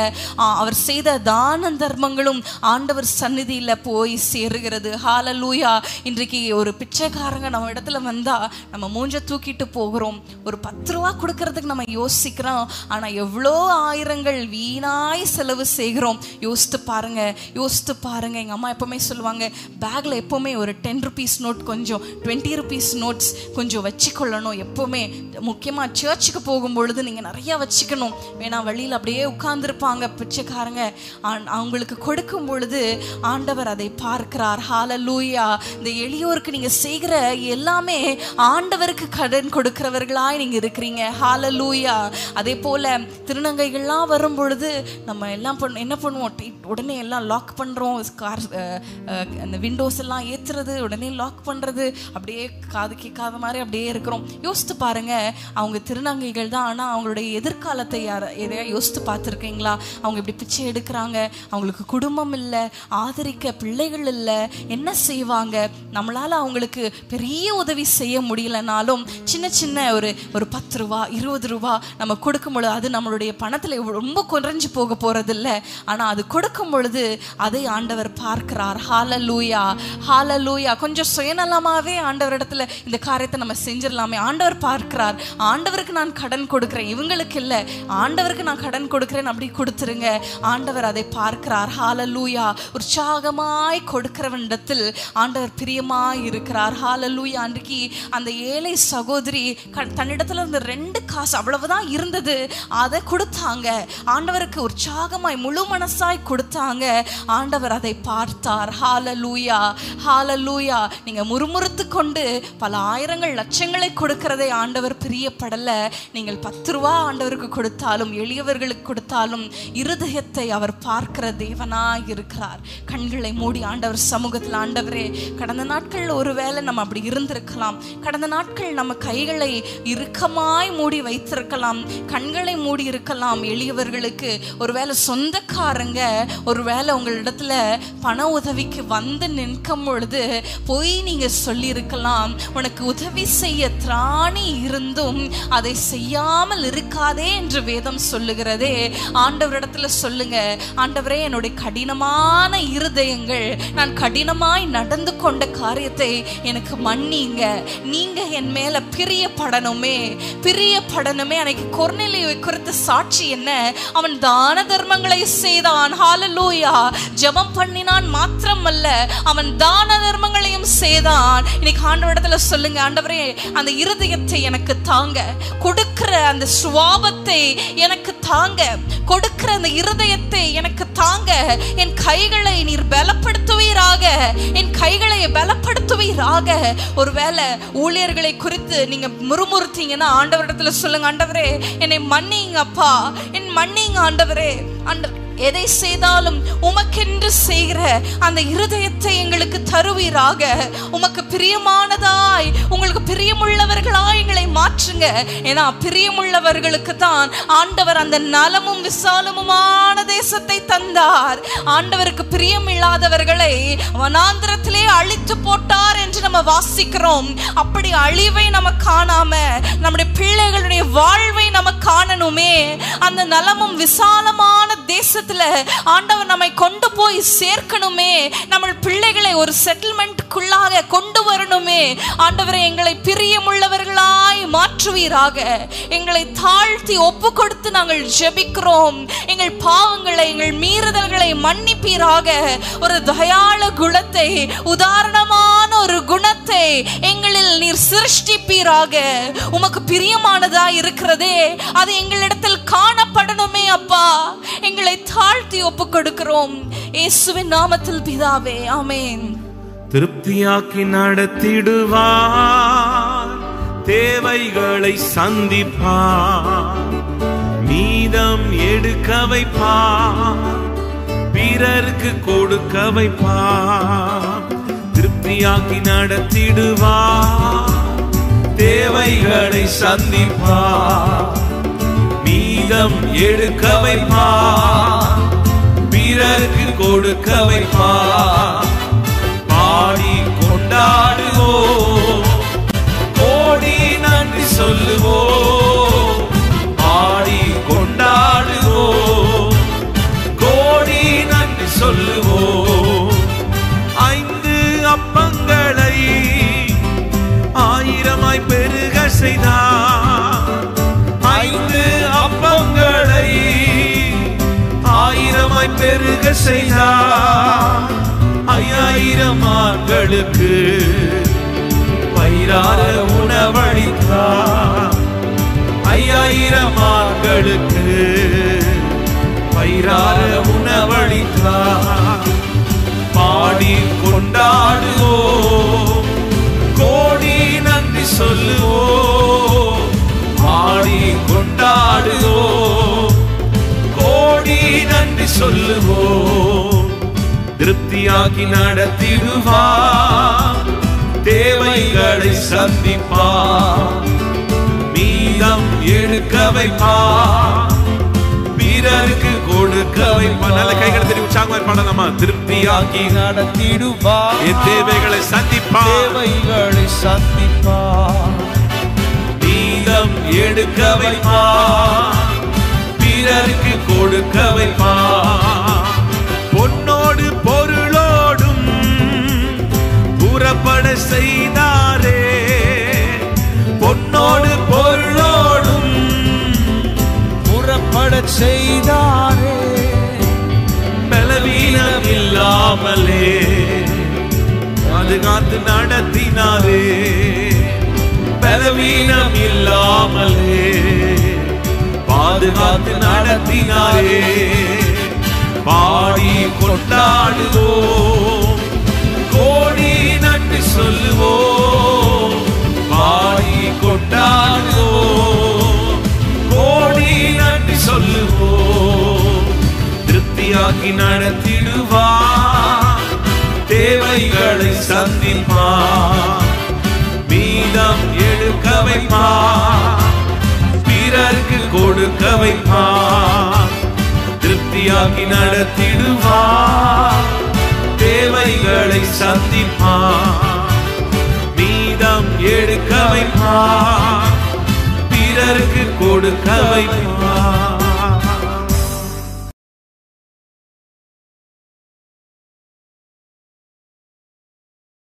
அவர் செய்த தான தர்மங்களும் ஆண்டவர் சந்நிதியில போய் சேருகிறது. இருக்கிறது. ஹalleluya. இன்றைக்கு ஒரு பிச்சைக்காரங்க நம்ம இடத்துல வந்தா நம்ம மூஞ்ச தூக்கிட்டு போகிறோம். ஒரு 10 ரூபா கொடுக்கறதுக்கு நம்ம யோசிக்கிறோம். ஆனா எவ்வளோ ஆயிரங்கள் வீணாய் செலவு செய்கிறோம். யோசித்து பாருங்க. எங்க அம்மா எப்பவுமே சொல்லுவாங்க, பேக்ல எப்பவுமே ஒரு 10 rupees நோட், கொஞ்சம் 20 rupees நோட்ஸ் கொஞ்சம் வச்சுக்கொள்ளணும். எப்பவுமே முக்கியமா சர்ச்சுக்கு போகும்பொழுது நீங்க நிறைய வச்சுக்கணும். வேணா வழியில் அப்படியே உட்கார்ந்துருப்பாங்க பிச்சைக்காரங்க. அவங்களுக்கு கொடுக்கும் பொழுது ஆண்டவர் அதை பார்க்கிறார். ஹalleluya. இந்த எளியோருக்கு நீங்க செய்கிற எல்லாமே ஆண்டவருக்கு கடன் கொடுக்கிறவர்களாய் நீங்க இருக்கிறீங்க. ஹalleluya. அதே போல திருநங்கைகள்லாம் வரும் பொழுது நம்ம எல்லாம் என்ன பண்ணுவோம், உடனே எல்லாம் லாக் பண்றோம். அந்த விண்டோஸ் எல்லாம் ஏத்துறது, உடனே லாக் பண்றது, அப்படியே காது கேட்காத மாதிரி அப்படியே இருக்கிறோம். யோசித்து பாருங்க, அவங்க திருநங்கைகள் தான். ஆனா அவங்களுடைய எதிர்காலத்தை எதையா யோசித்து பார்த்துருக்கீங்களா? அவங்க இப்படி பிச்சை எடுக்கிறாங்க, அவங்களுக்கு குடும்பம் இல்லை, ஆதரிக்க பிள்ளைகள் இல்லை, என்ன செய்வாங்க? நம்மளால அவங்களுக்கு பெரிய உதவி செய்ய முடியலனாலும் சின்ன ஒரு 10 ரூபா 20 ரூபா நம்ம கொடுக்கும் பொழுது அது நம்மளுடைய பணத்துல ரொம்ப குறைஞ்சு போக போறதில்ல. ஆனா அது கொடுக்கும் பொழுது அதை ஆண்டவர் பார்க்கிறார். ஹalleluya. கொஞ்சம் சுயநலமாவே ஆண்டவரிடத்துல இந்த காரியத்தை நம்ம செஞ்சிடலாமே. ஆண்டவர் பார்க்கிறார். ஆண்டவருக்கு நான் கடன் கொடுக்கிறேன், இவங்களுக்கு இல்லை, ஆண்டவருக்கு நான் கடன் கொடுக்கிறேன், அப்படி கொடுத்துருங்க. ஆண்டவர் அதை பார்க்கிறார். ஹalleluya. உற்சாகமாய் கொடுக்கிறவனிடத்தில் ஆண்டவர் பிரியமாய் இருக்கிறார். ஹalleluya. அன்றைக்கு அந்த ஏழை சகோதரி தன்னிடத்துல இருந்த 2 காசு அவ்வளவுதான் இருந்தது, அதை கொடுத்தாங்க. ஆண்டவருக்கு உற்சாகமாய் முழு மனசாய் கொடுத்தாங்க. ஆண்டவர் அதை பார்த்தார். ஹalleluya. நீங்க முறுமுறுத்து கொண்டு பல ஆயிரங்கள் லட்சங்களை கொடுக்கிறதை ஆண்டவர் பிரியப்படல. நீங்கள் 10 ரூபா ஆண்டவருக்கு கொடுத்தாலும், எளியவர்களுக்கு கொடுத்தாலும் இருதயத்தை அவர் பார்க்கிற தேவனாய் இருக்கிறார். கண்களை மூடி ஆண்டவர் சமூகத்தில், ஆண்டவரே, கடந்த நாட்கள் ஒருவேளை நம்ம அப்படி இருந்திருக்கலாம். கடந்த நாட்கள் நம்ம கைகளை இறுக்கமாய் மூடி வைத்திருக்கலாம், கண்களை மூடி இருக்கலாம். எளியவர்களுக்கு ஒருவேளை சொந்தக்காரங்க ஒருவேளை உங்களிடத்துல பண உதவிக்கு வந்து நிற்கும் பொழுது போய் நீங்க சொல்லி இருக்கலாம், உனக்கு உதவி செய்ய திராணி இருந்தும் அதை செய்யாமல் இருக்காதே என்று வேதம் சொல்லுகிறதே. ஆண்டவரிடத்துல சொல்லுங்க, ஆண்டவரே, என்னுடைய கடினமான இருதயங்கள், நான் கடினமாய் நடந்து கொண்ட காரியத்தை எனக்கு மன்னிங்க. நீங்க என் மேல பிரியப்படணுமே. அன்னைக்கு கொர்நேலியுவை குறித்த சாட்சி என்ன? அவன் தான தர்மங்களை செய்தான். ஹalleluya. ஜெபம் பண்ணினான் மாத்திரமல்ல, அவன் தான தர்மங்களையும் செய்தான். இன்னைக்கு ஆண்டவரிடத்துல சொல்லுங்க, ஆண்டவரே, அந்த இருதயத்தை எனக்கு தாங்க, கொடுக்கிற அந்த சுவாபத்தை எனக்கு தாங்க, கொடுக்கிற அந்த இருதயத்தை எனக்கு தாங்க. என் கைகளை நீர் பலப்படுத்துவீராக, என் கைகளை பலப்படுத்துவீராக. ஒருவேளை ஊழியர்களை குறித்து நீங்க முறுமுறுத்தீங்கன்னா ஆண்டவரிடத்துல சொல்லுங்க, ஆண்டவரே, என்னை மன்னிங்க அப்பா, என் மன்னிங்க ஆண்டவரே. எதை செய்தாலும் உமக்கென்று செய்கிற அந்த இருதயத்தை எங்களுக்கு தருவீராக. உமக்கு பிரியமானதாய், உங்களுக்கு பிரியமுள்ளவர்களாய் எங்களை மாற்றுங்க. ஏன்னா பிரியமுள்ளவர்களுக்கு தான் ஆண்டவர் அந்த நலமும் விசாலமுமான தேசத்தை தந்தார். ஆண்டவருக்கு பிரியம் இல்லாதவர்களை வனாந்திரத்திலே அழித்து போட்டார் என்று நம்ம வாசிக்கிறோம். அப்படி அழிவை நம்ம காணாம நம்முடைய பிள்ளைகளுடைய வாழ்வை நம்ம காணணுமே. அந்த நலமும் விசாலமான தேசத்துல ஆண்டவர் நம்மை கொண்டு போய் சேர்க்கணுமே. நம்ம பிள்ளைகளை ஒரு செட்டில்மெண்ட்குள்ளாக கொண்டு வரணுமே. ஆண்டவரே, எங்களை பிரியமுள்ளவர்களாய் மாற்றுவீராக. எங்களை தாழ்த்தி ஒப்பு கொடுத்து நாங்கள் ஜெபிக்கிறோம். எங்கள் பாவங்களை, எங்கள் மீறுதல்களை மன்னிப்பீராக. ஒரு தயாள குணத்தை, உதாரணமான ஒரு குணத்தை எங்களில் நீர் சிருஷ்டிப்பீராக. உமக்கு பிரியமானதா இருக்கிறதே, அது எங்களிடத்தில் காணப்படணுமே அப்பா. எங்களை தாழ்த்தி ஒப்பு கொடுக்கிறோம் இயேசுவின் நாமத்தில் பிதாவே, ஆமென். திருப்தியாக்கி நடத்திடுவார், தேவைகளை சந்திப்பார், மீதம் எடுக்க வைப்பார், பிறருக்கு கொடுக்க வைப்பார். திருப்தியாக்கி நடத்திடுவார், தேவைகளை சந்திப்பார், மீதம் எடுக்க வைப்பார், பிறருக்கு கொடுக்க வைப்பார். பாடி கொண்டாடுவோம், கோடி நன்றி சொல்லுவோம். பாடி கொண்டாடுவோம், கோடி நன்றி சொல்லுவோம். 5 பெருக செய்தார். 5000 ஆண்களுக்கு வயிறார உணவளித்தார். 5000 ஆண்களுக்கு வயிறார உணவளித்தார். பாடி கொண்டாடுவோம், கோடி நன்றி சொல்லுவோம். பாடி கொண்டாடுவோம், கோடி நன்றி சொல்லுவோம். திருப்தியாக்கி நடத்திடுவார், தேவைகளை சந்திப்பார். மீதம் எடுக்க வைப்பார், பிறருக்கு கொடுக்க வைப்பார். நல்ல கைகளை தெரிவி உற்சாகமா பாடலாமா? திருப்தியாக்கி நடத்திடுவார், என் தேவைகளை சந்திப்பார், தேவைகளை சந்திப்பார். மீதம் எடுக்க வைப்பார், பிறருக்கு கொடுக்க வைப்பார். பொன்னோடு பொருளோடும் புறப்பட செய்தாரே, பொன்னோடு பொருளோடும் புறப்பட செய்தாரே. பலவீனம் இல்லாமலே பாதுகாத்து நடத்தினாரே, பலவீனம் இல்லாமலே பாதுகாத்து நடத்தினாரே. பாடி கொண்டாடுவோம், கோடி நன்றி சொல்லுவோம். பாடி கொண்டாடுவோம், கோடி நன்றி சொல்லுவோம். திருப்தியாக்கி நடத்திடுவார், தேவைகளை சந்திப்பார். மீதம் எடுக்க வைப்பார், பிறருக்கு கொடுக்க வைப்பார். திருப்தியாக்கி நடத்திடுவார், தேவைகளை சந்திப்பார். மீதம் எடுக்க வைப்பார், பிறருக்கு கொடுக்க வைப்பார்.